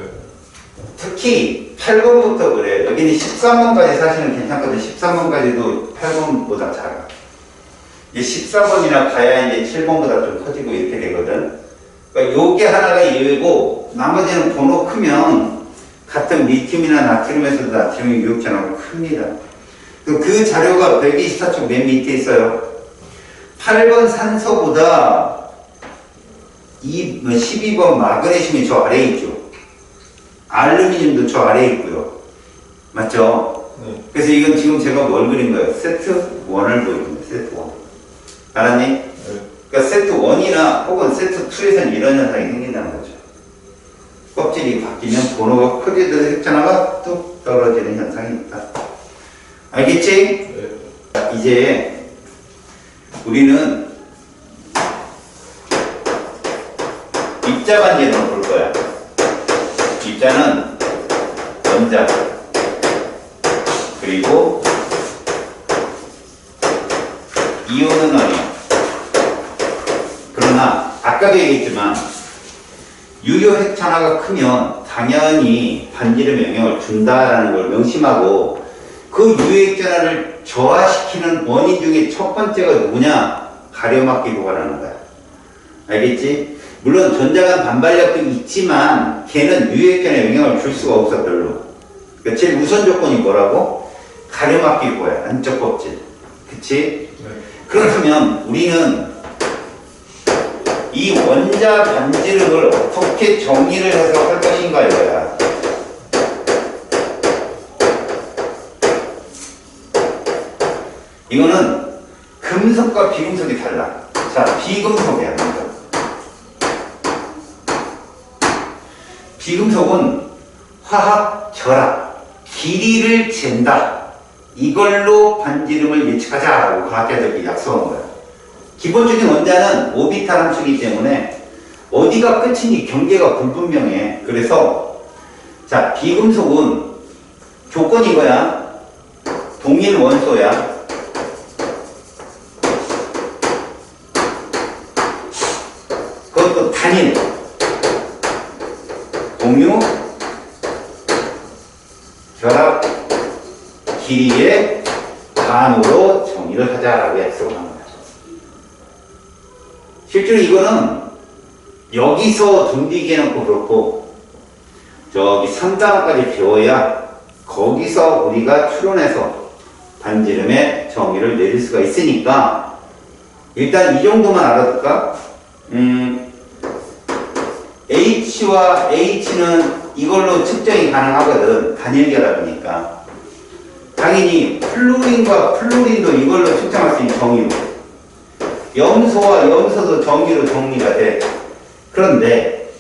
특히 8번부터 그래. 여기는 13번까지 사실은 괜찮거든. 13번까지도 8번보다 작아. 이제 14번이나 가야 이제 7번보다 좀 커지고 이렇게 되거든. 그러니까 요게 하나가 예외고, 나머지는 번호 크면 같은 리튬이나 나트륨에서도 나트륨의 유효 전화가 큽니다. 그 자료가 124쪽 맨 밑에 있어요. 8번 산소보다 12번 마그네슘이 저 아래에 있죠. 알루미늄도 저 아래에 있고요. 맞죠? 네. 그래서 이건 지금 제가 뭘 그린 거예요? 세트 1을 보여줍니다. 세트 1. 알았니? 네. 그러니까 세트 1이나 혹은 세트 2에서는 이런 현상이 생긴다는 거죠. 껍질이 바뀌면 번호가 커지듯 핵전화가 뚝 떨어지는 현상이 있다. 알겠지? 네. 자, 이제 우리는 입자 반지름을 볼 거야. 입자는 원자 그리고 이온은 아니야. 그러나 아까도 얘기했지만 유효 핵산화가 크면 당연히 반지름에 영향을 준다라는 걸 명심하고 그 유효 핵전화를 저하시키는 원인 중에 첫 번째가 누구냐? 가려막기 효과라는 거야. 알겠지? 물론 전자간 반발력도 있지만 걔는 유효 핵전화에 영향을 줄 수가 없어 별로. 그러니까 제일 우선 조건이 뭐라고? 가려막기 효과야. 안쪽 껍질. 그치? 네. 그렇다면 우리는 이 원자 반지름을 어떻게 정의를 해서 할 것인가 이거야. 이거는 금속과 비금속이 달라. 자, 비금속이야, 금속. 비금속은 화학 결합, 길이를 잰다. 이걸로 반지름을 예측하자라고 과학자들이 약속한 거야. 기본적인 원자는 오비탈 함수이기 때문에 어디가 끝인지 경계가 불분명해. 그래서 자, 비금속은 조건이 이거야. 동일 원소야. 그것도 단일 동유 결합 길이의 반으로 정의를 하자라고 약속을 한 거야. 실제로 이거는 여기서 덤비게 해놓고 그렇고 저기 3단원까지 배워야 거기서 우리가 추론해서 반지름의 정의를 내릴 수가 있으니까 일단 이 정도만 알아둘까? H와 H는 이걸로 측정이 가능하거든. 단일 결합이니까. 당연히 플루린과 플루린도 이걸로 측정할 수 있는 정의로. 염소와 염소도 정의로 정리가 돼. 그런데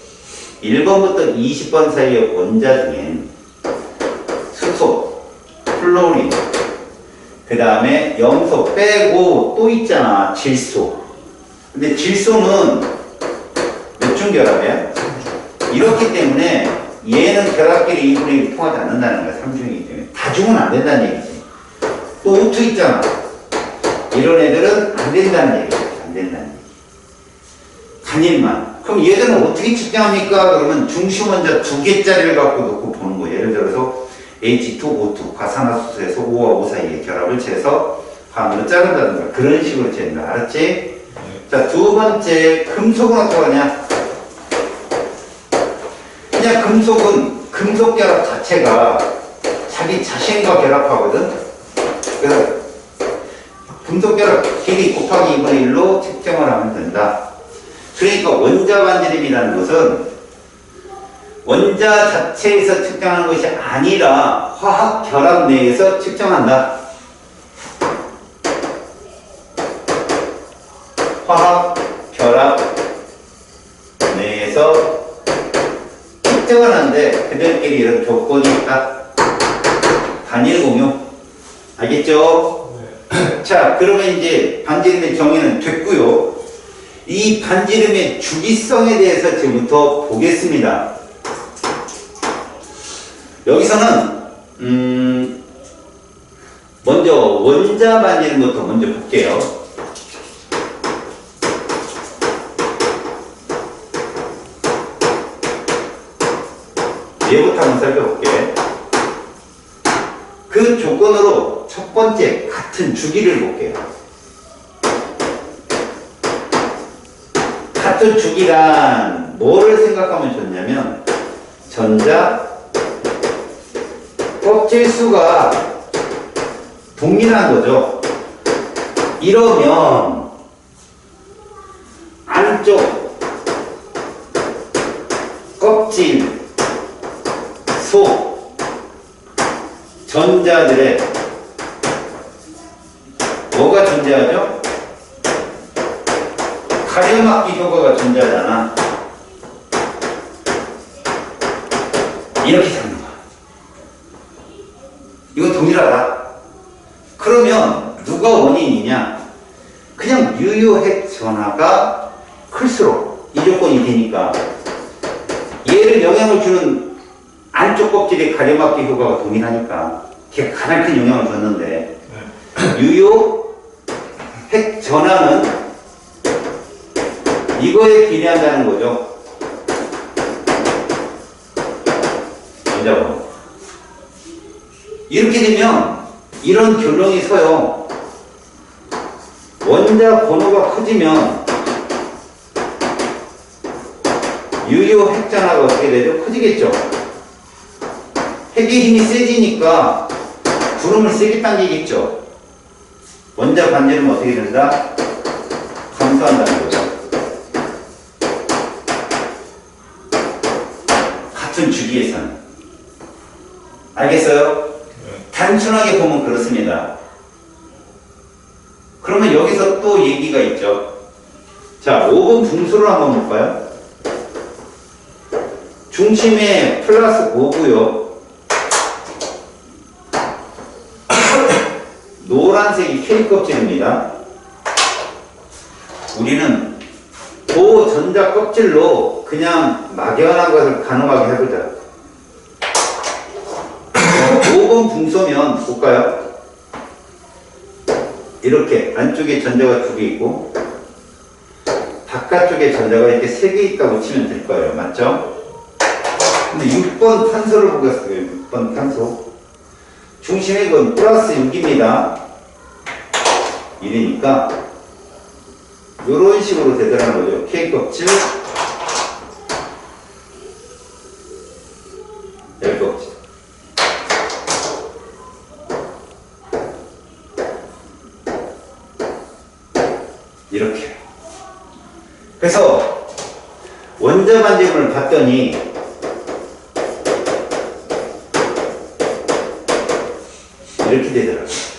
1번부터 20번 사이의 원자 중엔 수소, 플루린, 그 다음에 염소 빼고 또 있잖아. 질소. 근데 질소는 몇 중 결합이야? 이렇기 때문에 얘는 결합끼리 2분의 1이 통하지 않는다는 거야. 3중이기 때문에. 다중은 안 된다는 얘기지. 또 O2 있잖아. 이런 애들은 안 된다는 얘기야. 안 된다는 얘기. 단일만. 그럼 얘들은 어떻게 측정합니까? 그러면 중심 원자 2개짜리를 갖고 놓고 보는 거예요. 예를 들어서 H2O2 과산화수소에서 O와 O 사이의 결합을 재서 반으로 자른다든가 그런 식으로 재는 거 알았지? 자, 두 번째 금속은 어떻게 하냐? 그냥 금속은 금속 결합 자체가 자기 자신과 결합하거든. 그래서 금속 결합 길이 곱하기 2분의 1로 측정을 하면 된다. 그러니까 원자 반지름이라는 것은 원자 자체에서 측정하는 것이 아니라 화학 결합 내에서 측정한다. 화학 결합 내에서 측정을 하는데 그들끼리 이런 조건이 있다. 단일 공유. 알겠죠? 네. 자, 그러면 이제 반지름의 정의는 됐고요. 이 반지름의 주기성에 대해서 지금부터 보겠습니다. 여기서는 먼저 원자 반지름부터 먼저 볼게요. 얘부터 한번 살펴볼게. 그 조건으로 첫 번째 같은 주기를 볼게요. 같은 주기란 뭐를 생각하면 좋냐면 전자 껍질 수가 동일한 거죠. 이러면 안쪽 껍질 속 전자들의 뭐가 존재하죠? 가려막기 효과가 존재하잖아. 이렇게 생긴 거야. 이건 동일하다. 그러면 누가 원인이냐? 그냥 유효핵 전하가 클수록 이 조건이 되니까 얘를 영향을 주는 안쪽 껍질의 가려막기 효과가 동일하니까 걔가 가장 큰 영향을 줬는데 유효핵 전하는 이거에 비례한다는 거죠. 원자번호. 이렇게 되면 이런 결론이 서요. 원자 번호가 커지면 유효 핵전하가 어떻게 되죠? 커지겠죠. 핵의 힘이 세지니까 구름을 세게 당기겠죠. 원자 반지름은 어떻게 된다? 감소한다는 거죠. 같은 주기에서는. 알겠어요? 단순하게 보면 그렇습니다. 그러면 여기서 또 얘기가 있죠. 자, 5번 분수를 한번 볼까요? 중심에 플러스 5고요. 노란색이 K 껍질입니다. 우리는 그 전자 껍질로 그냥 막연한 것을 가늠하게 해보자. 5번 분소면 볼까요? 이렇게 안쪽에 전자가 2개 있고 바깥쪽에 전자가 이렇게 3개 있다고 치면 될 거예요. 맞죠? 근데 6번 탄소를 보겠어요. 6번 탄소. 중심액은 플러스 6입니다. 이러니까 이런 식으로 되더라는 거죠. K 껍질, L 껍질. 이렇게. 그래서 원자 반지름을 봤더니 이렇게 되더라고요.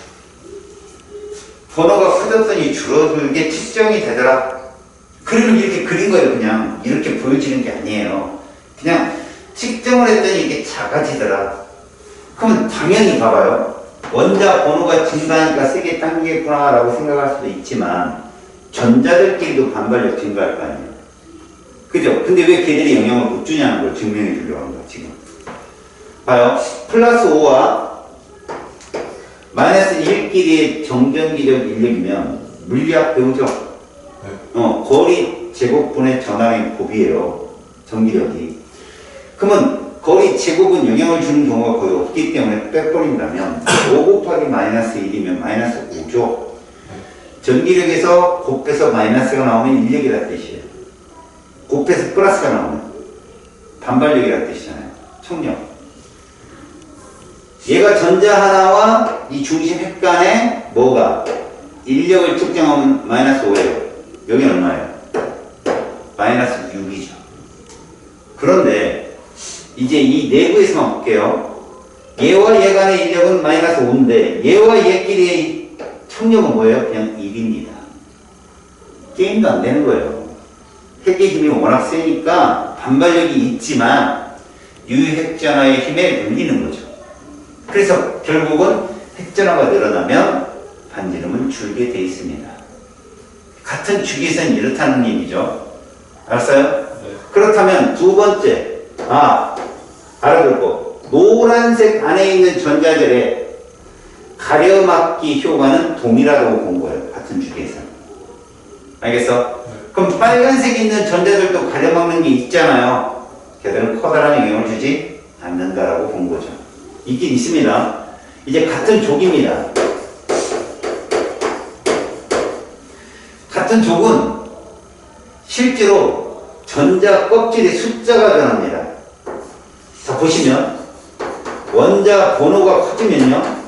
번호가 커졌더니 줄어들게 측정이 되더라. 그림을 이렇게 그린 거예요. 그냥 이렇게 보여지는 게 아니에요. 그냥 측정을 했더니 이게 작아지더라. 그러면 당연히 봐봐요. 원자 번호가 증가하니까 세게 당기겠구나 라고 생각할 수도 있지만 전자들끼리도 반발력 증가할 거 아니에요. 그죠? 근데 왜 걔들이 영향을 못 주냐는 걸 증명해 주려고 하는 거야, 지금. 봐요. 플러스 5와 마이너스 1끼리의 정전기적 인력이면 물리학 배우죠? 거리 제곱분의 전압의 곱이에요. 전기력이. 그러면 거리 제곱은 영향을 주는 경우가 거의 없기 때문에 빼버린다면 5 곱하기 마이너스 1이면 마이너스 5죠. 전기력에서 곱해서 마이너스가 나오면 인력이라는 뜻이에요. 곱해서 플러스가 나오면 반발력이라는 뜻이잖아요. 청력. 얘가 전자 하나와 이 중심 핵 간에 뭐가? 인력을 측정하면 마이너스 5예요. 여기는 얼마예요? 마이너스 6이죠. 그런데 이제 이 내부에서만 볼게요. 얘와 얘 간의 인력은 마이너스 5인데 얘와 얘끼리의 청력은 뭐예요? 그냥 1입니다. 게임도 안 되는 거예요. 핵의 힘이 워낙 세니까 반발력이 있지만 유핵전하의 힘에 눌리는 거죠. 그래서 결국은 핵전하가 늘어나면 반지름은 줄게 돼 있습니다. 같은 주기에서는 이렇다는 얘기죠. 알았어요? 네. 그렇다면 두 번째, 알아둘 거. 노란색 안에 있는 전자들의 가려막기 효과는 동일하다고 본 거예요. 같은 주기에서. 알겠어? 네. 그럼 빨간색 있는 전자들도 가려막는 게 있잖아요. 걔들은 커다란 영향을 주지 않는다라고 본 거죠. 있긴 있습니다. 이제 같은 족입니다. 같은 족은 실제로 전자 껍질의 숫자가 변합니다. 자, 보시면 원자 번호가 커지면요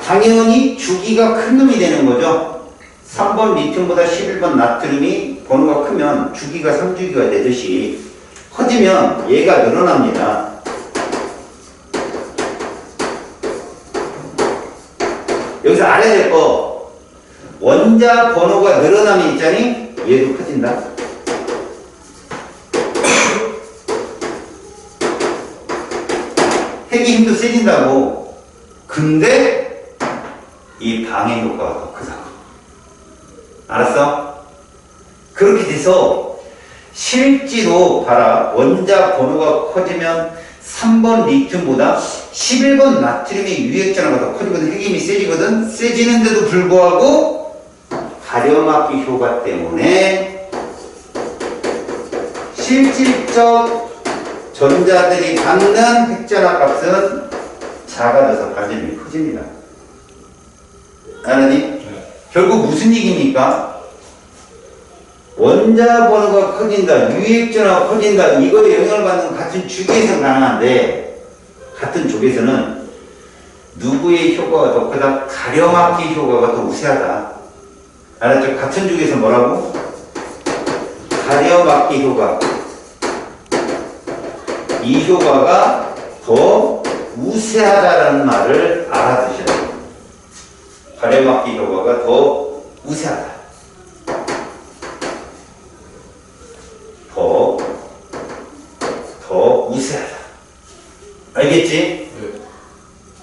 당연히 주기가 큰 놈이 되는 거죠. 3번 리튬보다 11번 나트륨이 번호가 크면 주기가 3주기가 되듯이 커지면 얘가 늘어납니다. 여기서 알아야 될 거, 원자 번호가 늘어나면 있잖니? 얘도 커진다. 핵의 힘도 세진다고. 근데 이 방해 효과가 더 크다. 그래서 실제로 봐라. 원자 번호가 커지면 3번 리튬보다 11번 나트륨의 유액전화가 더 커지거든. 핵임이 세지거든. 세지는데도 불구하고 가려막기 효과 때문에 실질적 전자들이 갖는 핵전화 값은 작아져서 반전이 커집니다. 알았니? 네. 결국 무슨 얘기입니까? 원자 번호가 커진다, 유액전화가 커진다, 이거에 영향을 받는 같은 주기에서 가능한데, 같은 쪽에서는 누구의 효과가 더 크다? 가려막기 효과가 더 우세하다. 알았죠? 같은 쪽에서 뭐라고? 가려막기 효과. 이 효과가 더 우세하다라는 말을 알아두셔야 돼요. 가려막기 효과가 더 우세하다. 더 우세하다. 알겠지? 네.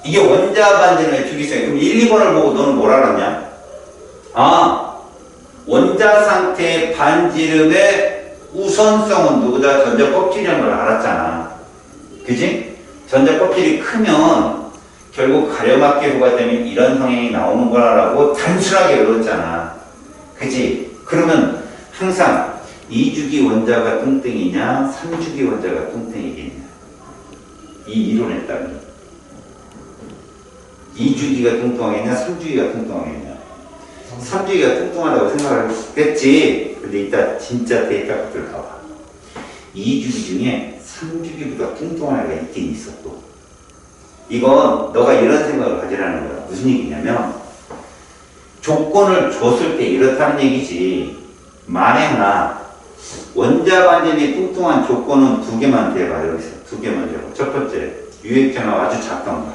이게 원자 반전의 주기성. 그럼 1, 2번을 보고 너는 뭘 알았냐? 아, 원자 상태의 반지름의 우선성은 누구다? 전자 껍질이라는 걸 알았잖아. 그지? 전자 껍질이 크면 결국 가려막기 효과 때문에 이런 성향이 나오는 거라고 단순하게 외웠잖아. 그지? 그러면 항상 2주기 원자가 뚱땡이냐, 3주기 원자가 뚱땡이겠냐. 이 이론에 따르면 2주기가 뚱뚱하겠냐, 3주기가 뚱뚱하겠냐. 3주기가 뚱뚱하다고 생각을 했겠지. 근데 이따 진짜 데이터를 봐봐. 2주기 중에 3주기보다 뚱뚱한 애가 있긴 있어 또. 이건 너가 이런 생각을 가지라는 거야. 무슨 얘기냐면 조건을 줬을 때 이렇다는 얘기지. 만에 하나 원자 반전이 뚱뚱한 조건은 두 개만 대봐. 여기서 두 개만 대봐. 첫 번째, 유액전화가 아주 작던가.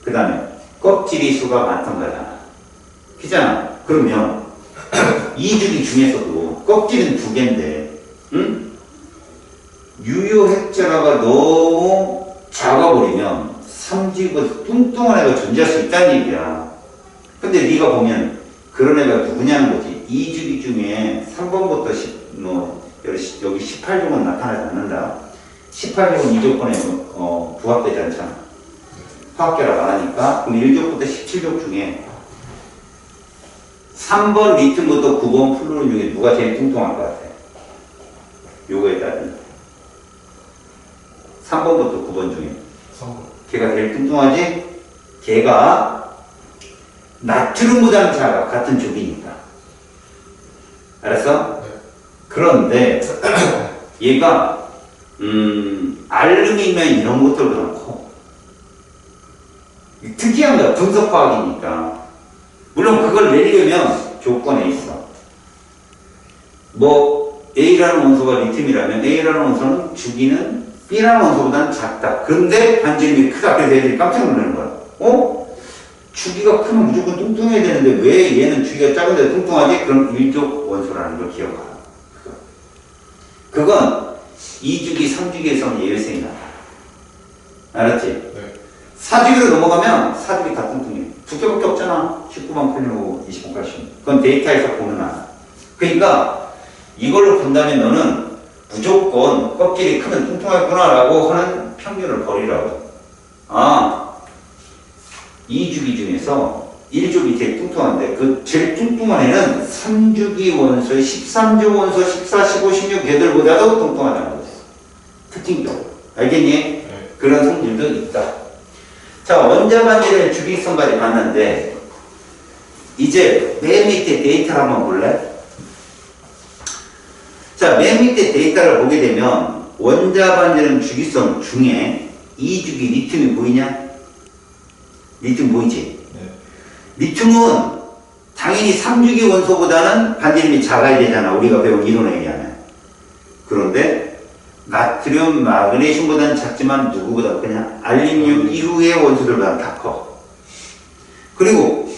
그 다음에 껍질이 수가 많던가잖아. 그잖아. 그러면 2주기 중에서도 껍질은 두 개인데, 응? 유효 핵전화가 너무 작아버리면 3주기보다 뚱뚱한 애가 존재할 수 있다는 얘기야. 근데 네가 보면 그런 애가 누구냐는 거지. 2주기 중에 3번부터 여기 18종은 나타나지 않는다. 18종은 이 조건에 부합되지 않잖아. 화학결합 안 하니까. 그럼 1족부터 17족 중에 3번 리튬부터 9번 플루린 중에 누가 제일 뚱뚱할 것 같아? 요거에 따르면 3번부터 9번 중에 3번. 걔가 제일 뚱뚱하지? 걔가 나트륨보다는 작아. 같은 족이니까. 알았어? 네. 그런데 얘가 알루미늄 이런 것들보다 커. 특이한 거야. 분석화학이니까. 물론 그걸 내리려면 조건에 있어. 뭐 A라는 원소가 리튬이라면 A라는 원소는 주기는 B라는 원소보다는 작다. 그런데 반지름이 크다. 그래서 애들이 깜짝 놀라는 거야. 주기가 크면 무조건 뚱뚱해야 되는데 왜 얘는 주기가 작은데 뚱뚱하지? 그럼 1족 원소라는 걸 기억하라. 그건 2주기, 3주기에서는 예외성이 나와. 알았지? 네. 4주기로 넘어가면 4주기 다 뚱뚱해. 두 개밖에 없잖아. 19번 클리노 20번 칼슘. 그건 데이터에서 보는 안. 그러니까 이걸로 본다면 너는 무조건 껍질이 크면 뚱뚱하구나라고 하는 편견을 버리라고. 2주기 중에서 1족이 제일 뚱뚱한데 그 제일 뚱뚱한 애는 3주기 원소의 13조 원소, 14, 15, 16 얘들보다도 뚱뚱하다는 거지. 특징적으로. 알겠니? 네. 그런 성질도 있다. 자, 원자 반지름의 주기성까지 봤는데 이제 맨 밑에 데이터를 한번 볼래? 자, 맨 밑에 데이터를 보게 되면 원자 반지름 주기성 중에 2주기 리튬이 보이냐? 리튬 보이지? 네. 리튬은 당연히 3주기 원소보다는 반지름이 작아야 되잖아. 우리가 배운 이론에 의하면. 그런데 나트륨, 마그네슘보다는 작지만 누구보다 그냥 알루미늄 이후의 원소들보다 다 커. 그리고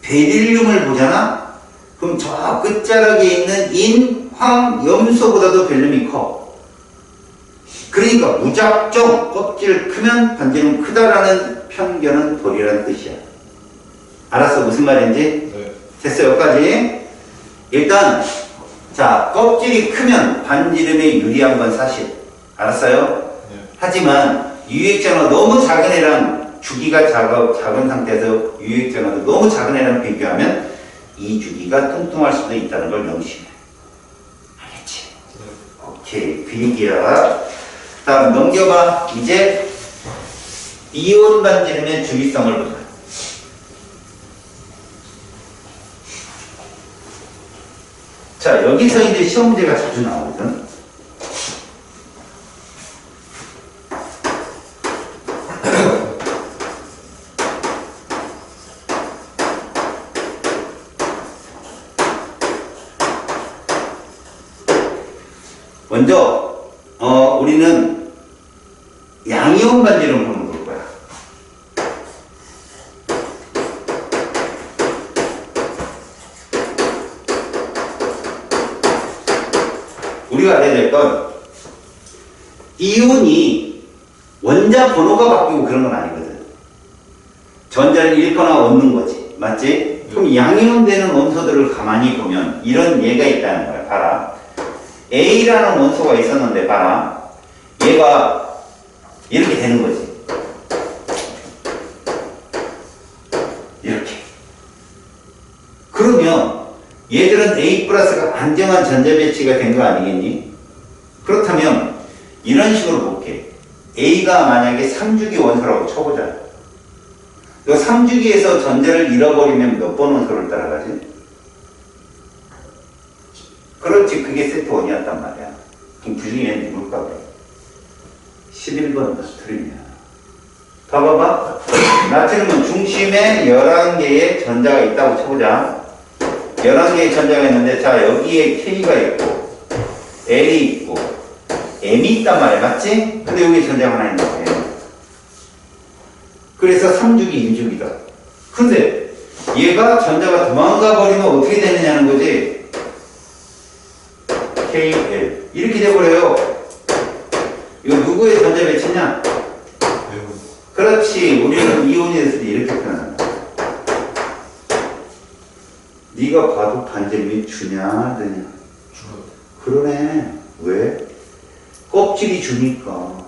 베릴륨을 보잖아? 그럼 저 끝자락에 있는 인, 황, 염소보다도 베릴륨이 커. 그러니까 무작정 껍질 크면 반지름 크다라는 편견은 버리라는 뜻이야. 알았어? 무슨 말인지? 네. 됐어? 여기까지? 일단 자, 껍질이 크면 반지름에 유리한 건 사실. 알았어요? 네. 하지만 유액전화 너무 작은 애랑 주기가 작은 상태에서 유액전화도 너무 작은 애랑 비교하면 이 주기가 뚱뚱할 수도 있다는 걸 명심해. 알겠지? 오케이. 그 얘기야. 다음 넘겨봐. 이제 이온 반지름의 주기성을 보자. 자, 여기서 이제 시험 문제가 자주 나오거든. 먼저 우리는 양이온 반지름 한번 볼 거야. 우리가 알아야 될 건 이온이 원자 번호가 바뀌고 그런 건 아니거든. 전자를 잃거나 얻는 거지. 맞지? 그럼 양이온 되는 원소들을 가만히 보면 이런 예가 있다는 거야. 봐라. A라는 원소가 있었는데 봐라. 얘가 이렇게 되는 거지. 이렇게. 그러면 얘들은 A 플러스가 안정한 전자 배치가 된 거 아니겠니? 그렇다면 이런 식으로 볼게. A가 만약에 3주기 원소라고 쳐보자. 이 3주기에서 전자를 잃어버리면 몇 번 원소를 따라가지? 그렇지. 그게 세트 1이었단 말이야. 그럼 그 중에 누굴까 그래? 11번 나트륨이야. 봐봐봐. 나트륨은 중심에 11개의 전자가 있다고 쳐보자. 11개의 전자가 있는데, 자, 여기에 K가 있고, L이 있고, M이 있단 말이야. 맞지? 근데 여기 전자가 하나 있는 거야. 그래서 3주기, 1주기다. 근데 얘가 전자가 도망가 버리면 어떻게 되느냐는 거지? KL. 이렇게 돼버려요. 이거 누구의 전자 배치냐? 매우. 그렇지. 우리는 이온이 됐을 때 이렇게 표현한다. 네가 봐도 반지름이 주냐, 되냐? 줄어. 그러네. 왜? 껍질이 주니까.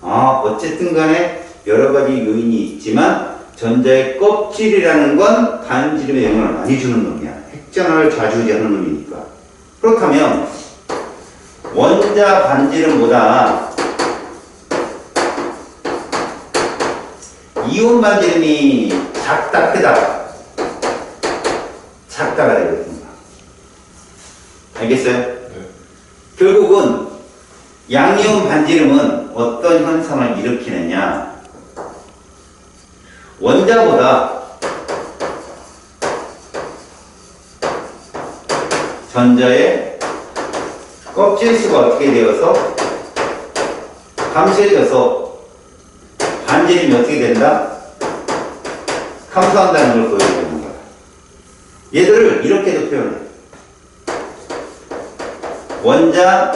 아, 어쨌든 간에 여러 가지 요인이 있지만 전자의 껍질이라는 건 반지름에 영향을 많이 주는 놈이야. 핵전화를 좌지우지하는 놈이니까. 그렇다면 원자 반지름보다 이온 반지름이 작다, 크다? 작다가 되거든요. 알겠어요? 네. 결국은 양이온 반지름은 어떤 현상을 일으키느냐? 원자보다 전자의 껍질수가 어떻게 되어서 감소해져서 반지름이 어떻게 된다? 감소한다는 걸 보여주는 거야. 얘들을 이렇게도 표현해. 원자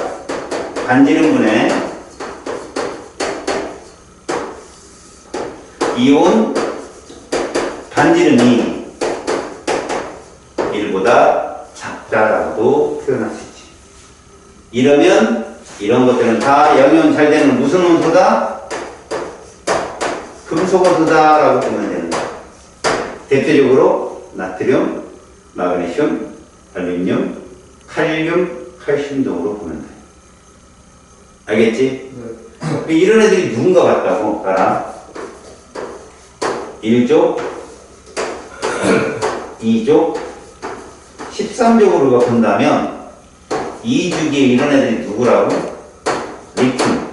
반지름분의 이온 반지름이 1보다 작다라고도 표현할 수 있지. 이러면 이런 것들은 다 양이온 잘 되는 무슨 원소다? 금속 원소다라고 보면 되는 거야. 대표적으로 나트륨, 마그네슘, 알루미늄, 칼륨, 칼슘 등으로 보면 돼. 알겠지? 네. 이런 애들이 누군가 같다고. 봐라. 1족, 2족, 13족으로 본다면 2주기에 이런 애들이 누구라고? 리튬,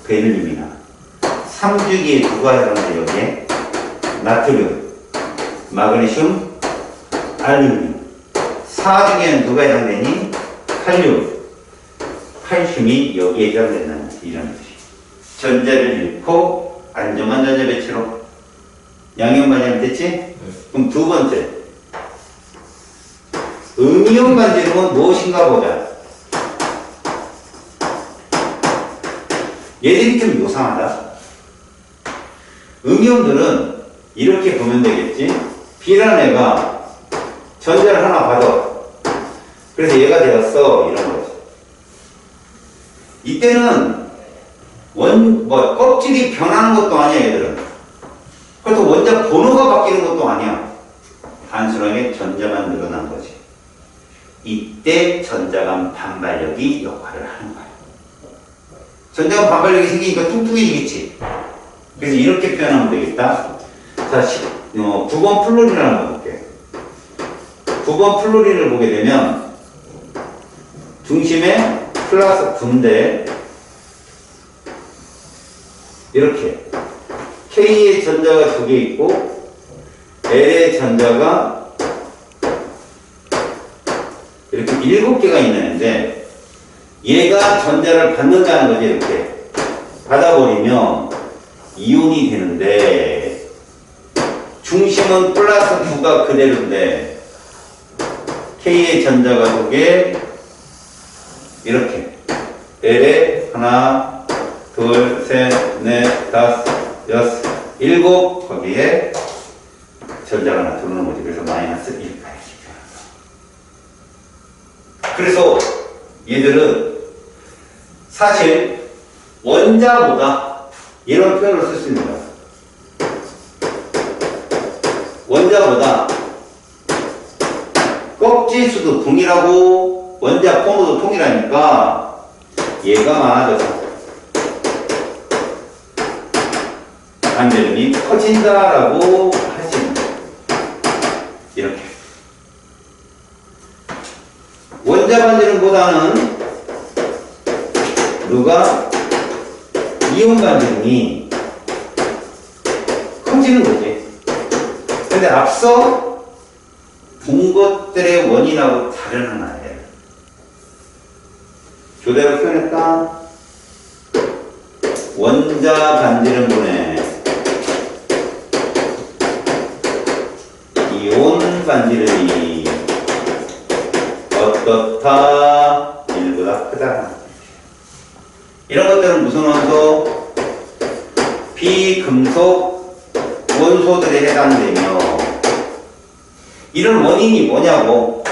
베릴륨이나. 3주기에 누가 해당돼 여기에? 나트륨, 마그네슘, 알루미늄. 4주기에는 누가 해당되니? 칼륨, 칼슘이 여기에 해당된다는 이런 뜻이. 전자를 잃고 안정한 전자 배치로 양이온 반지름 됐지? 네. 그럼 두 번째, 음이온 반지름은 무엇인가 보자. 얘들이 좀 요상하다. 음이온들은 이렇게 보면 되겠지. B라는 애가 전자를 하나 받아. 그래서 얘가 되었어. 이런 거지. 이때는 껍질이 변하는 것도 아니야, 얘들은. 그래도 원자 번호가 바뀌는 것도 아니야. 단순하게 전자만 늘어난 거지. 이때 전자간 반발력이 역할을 하는 거야. 전자간 반발력이 생기니까 뚱뚱해지겠지. 그래서 이렇게 표현하면 되겠다. 자, 9번 플로린을 한번 볼게. 9번 플로린을 보게 되면 중심에 플러스 분대 이렇게 K의 전자가 2개 있고 L의 전자가 이렇게 7개가 있는 애인데 얘가 전자를 받는다는 거지. 이렇게 받아버리면 이온이 되는데 중심은 플러스 9가 그대로인데 K의 전자가 2개 이렇게 L에 하나 둘 셋 넷 다섯 여섯 일곱 거기에 전자가 하나 들어오는 거지. 그래서 마이너스 1까지. 그래서 얘들은 사실 원자보다 이런 표현을 쓸 수 있는 거야. 원자보다 껍질 수도 동일하고 원자 번호도 동일하니까 얘가 많아져서 반대름이 커진다라고 할 수 있는 거야. 이렇게 원자 반지름보다는 누가 이온 반지름이 커지는 거지. 근데 앞서 본 것들의 원인하고 다른 하나예요. 교대로 표현했다. 원자 반지름분의 이온 반지름이 어떻다? 1보다 크다. 이런 것들은 무슨 원소? 비금속 원소들에 해당되며 이런 원인이 뭐냐고.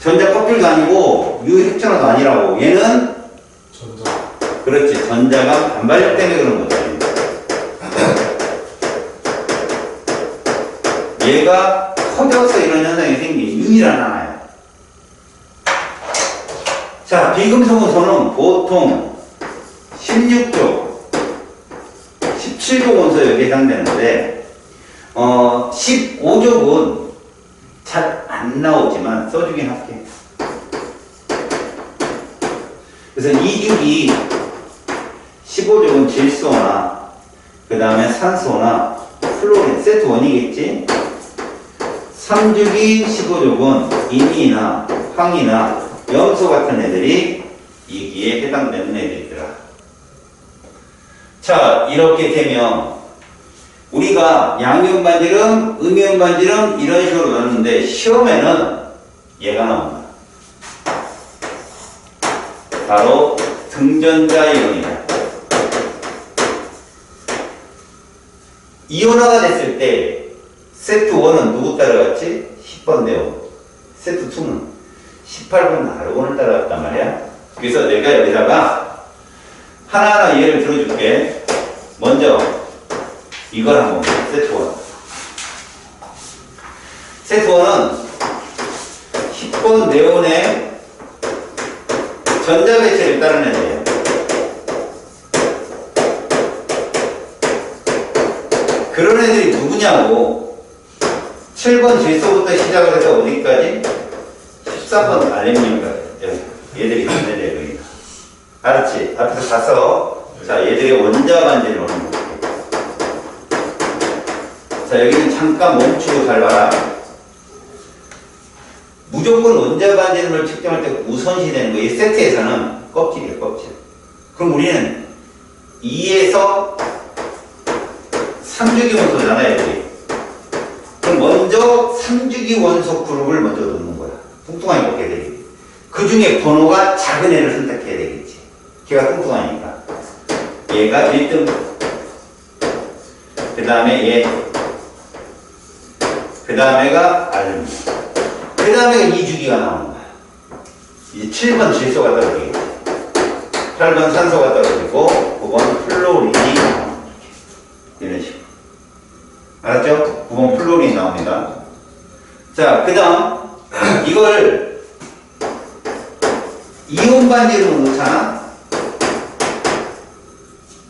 전자 껍질도 아니고 유핵전화도 아니라고. 얘는 전자. 그렇지. 전자가 반발력 때문에 그런 거지. 얘가 커져서 이런 현상이 생긴 유일한 하나야. 자, 비금속 원소는 보통 16조, 17조 원소 여기에 해당되는데 15족은 잘 안 나오지만 써주긴 할게. 그래서 2죽이 15족은 질소나 그 다음에 산소나 플로린 세트 1이겠지. 3죽이 15족은 인이나 황이나 염소 같은 애들이 이기에 해당되는 애들이더라. 자, 이렇게 되면 우리가 양이온 반지름, 음이온 반지름 이런 식으로 나누는데 시험에는 얘가 나온다. 바로 등전자 이온이다. 이온화가 됐을 때 세트 1은 누구 따라갔지? 10번 네온. 세트 2는 18번 아르곤을 따라갔단 말이야. 그래서 내가 여기다가 하나하나 예를 들어줄게. 먼저 이걸 한번 봐. 세트 1. 세트 1은 10번 네온의 전자 배치를 따른 애들이에요. 그런 애들이 누구냐고. 7번 질소부터 시작을 해서 어디까지? 13번 알루미늄까지. 얘들이 있는 애들이다. 알았지? 앞에서 가서 자, 얘들의 원자 반지를 오는 거. 자, 여기는 잠깐 멈추고 잘 봐라. 무조건 원자 반지름을 측정할 때 우선시 되는 거. 이 세트에서는 껍질이에요, 껍질. 그럼 우리는 2에서 3주기 원소잖아, 애들이. 그럼 먼저 3주기 원소 그룹을 먼저 넣는 거야. 뚱뚱하니까 걔들이. 그 중에 번호가 작은 애를 선택해야 되겠지. 걔가 뚱뚱하니까. 얘가 1등. 그 다음에 얘. 그 다음에가 알루미늄. 그 다음에가 2주기가 나오는 거야. 이제 7번 질소가 떨어지겠지. 8번 산소가 떨어지고 9번 플로린이 나옵니다. 이런 식으로. 알았죠? 9번 플로린이 나옵니다. 자, 그 다음 이걸 이온 반지로 놓잖아.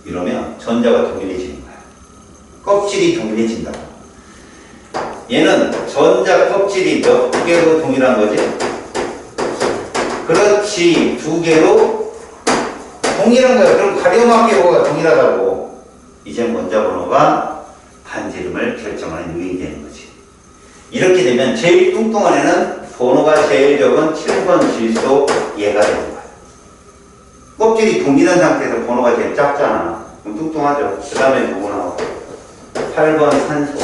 이러면 전자가 동일해지는 거야. 껍질이 동일해진다고. 얘는 전자 껍질이 몇 개로 동일한 거지? 그렇지, 2개로 동일한 거야. 그럼 가려막개호가 동일하다고. 이제 원자 번호가 반지름을 결정하는 요인이 되는 거지. 이렇게 되면 제일 뚱뚱한 애는 번호가 제일 적은 7번 질소 얘가 되는 거야. 껍질이 동일한 상태에서 번호가 제일 작잖아. 그럼 뚱뚱하죠. 그 다음에 누구 나와? 8번 산소.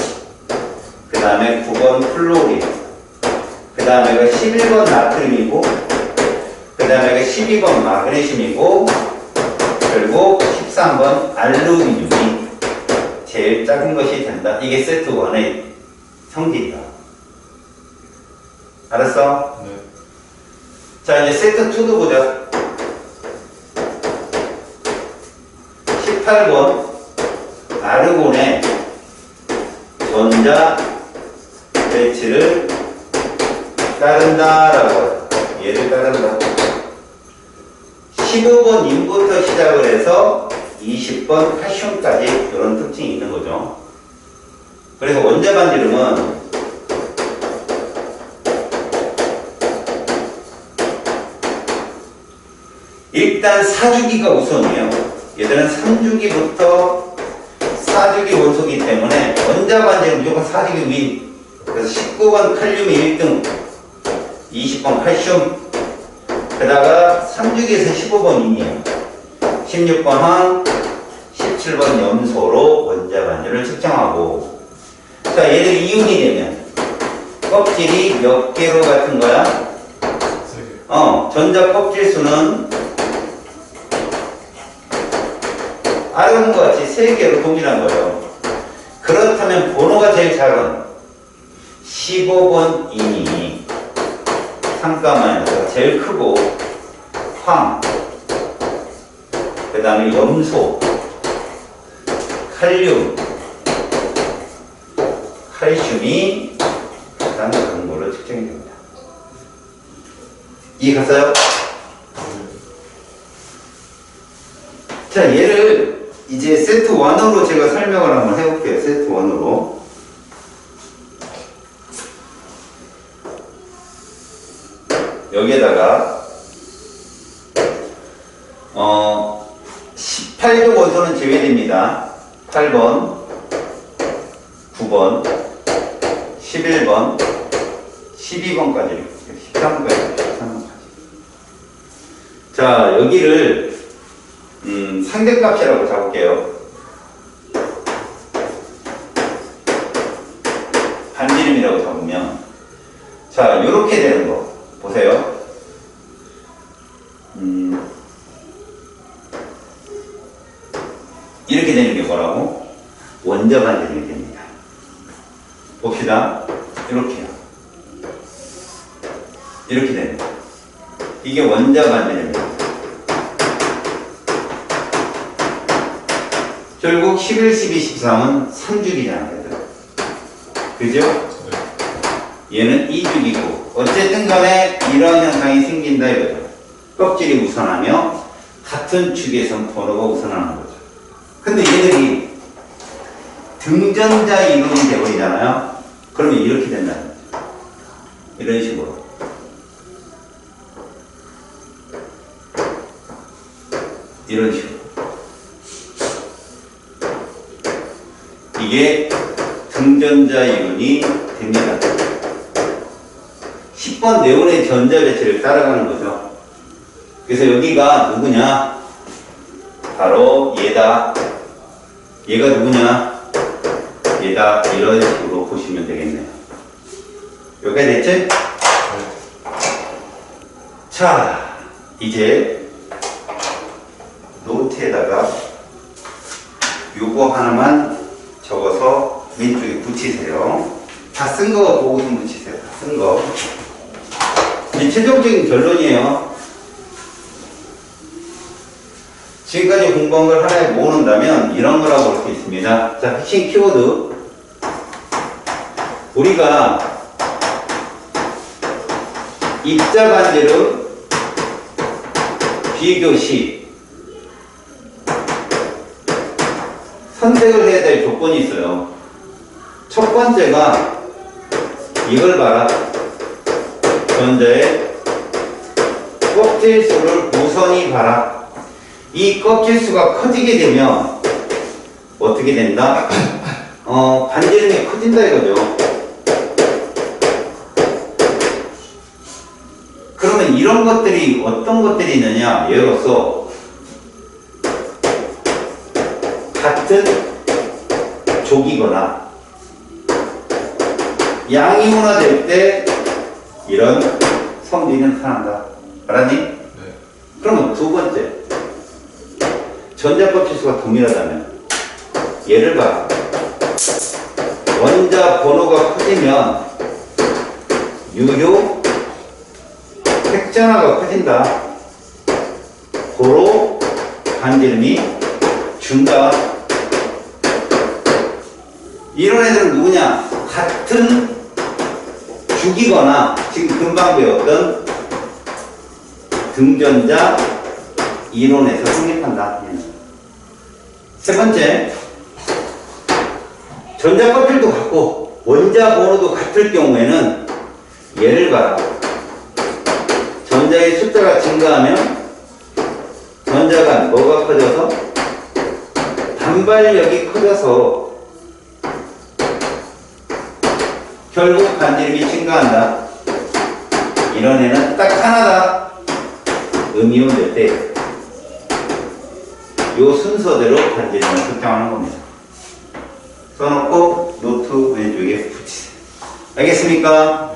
그 다음에 9번 플로린. 그 다음에가 11번 나트륨이고, 그 다음에가 12번 마그네슘이고, 결국 13번 알루미늄이 제일 작은 것이 된다. 이게 세트 1의 성질이다. 알았어? 네. 자, 이제 세트 2도 보자. 18번 아르곤의 전자 배치를 따른다라고. 얘를 따른다. 15번 인부터 시작을 해서 20번 칼슘까지 이런 특징이 있는 거죠. 그래서 원자 반지름은 일단 4주기가 우선이에요. 얘들은 3주기부터 4주기 원소이기 때문에 원자 반지름 무조건 4주기 위. 그래서 19번 칼륨이 1등, 20번 칼슘, 게다가 3주기에서 15번이네요. 16번 황, 17번 염소로 원자 반지를 측정하고. 자, 얘들이 이온이 되면 껍질이 몇 개로 같은 거야? 3개. 전자 껍질 수는 아르곤과 같이 3개로 동일한 거예요. 그렇다면 번호가 제일 작은 15번 인이 상가마이너스가 제일 크고, 황, 그 다음에 염소, 칼륨, 칼슘이 가장 작은 거로 측정이 됩니다. 이해 갔어요? 자, 얘를 이제 세트 1으로 제가 설명을 한번 해볼게요. 세트 1으로. 여기에다가 18종 원소는 제외됩니다. 8번, 9번, 11번, 12번까지, 13번까지, 13번까지. 자, 여기를 상대값이라고 잡을게요. 반지름이라고 잡으면, 자, 요렇게 되는 거 보세요. 이렇게 되는 게 뭐라고? 원자 반지름이 됩니다. 봅시다. 이렇게요. 이렇게 되는 거. 이게 원자 반지름입니다. 결국 11, 12, 13은 3주기잖아요. 그죠? 얘는 2주기고, 어쨌든 간에 이런 현상이 생긴다 이거죠. 껍질이 우선하며 같은 축에선 번호가 우선하는 거죠. 근데 얘들이 등전자 이론이 되어버리잖아요. 그러면 이렇게 된다는 거죠. 이런 식으로. 이런 식으로. 이게 등전자 이론이 됩니다. 10번 네온의 전자 배치를 따라가는 거죠. 그래서 여기가 누구냐? 바로 얘다. 얘가 누구냐? 얘다. 이런 식으로 보시면 되겠네요. 여기가 됐지? 자, 이제 노트에다가 요거 하나만 적어서 왼쪽에 붙이세요. 다 쓴 거 보고 좀 붙이세요. 다 쓴 거. 이제 최종적인 결론이에요. 지금까지 공부한 걸 하나에 모은다면 이런 거라고 볼 수 있습니다. 자, 핵심 키워드. 우리가 입자 반지름 비교 시 선택을 해야 될 조건이 있어요. 첫 번째가 이걸 봐라. 전자의 껍질 수를 우선히 봐라. 이 껍질 수가 커지게 되면 어떻게 된다? 반지름이 커진다 이거죠. 그러면 이런 것들이 어떤 것들이 있느냐? 예로서 같은 족이거나 양이온화될 때 이런 성질이 나타난다. 알았니? 네. 그러면 두 번째, 전자껍질수가 동일하다면 얘를 봐. 원자 번호가 커지면 유효 핵전화가 커진다. 고로 반지름이 준다. 이런 애들은 누구냐? 같은 죽이거나 지금 금방 배웠던 등전자 이론에서 성립한다. 세 번째, 전자 껍질도 같고 원자 번호도 같을 경우에는 얘를 봐라. 전자의 숫자가 증가하면 전자 간 뭐가 커져서? 단발력이 커져서 결국 반지름이 증가한다. 이런 애는 딱 하나다. 음이온 될 때 요 순서대로 반지름을 측정하는 겁니다. 써놓고 노트 왼쪽에 붙이세요. 알겠습니까?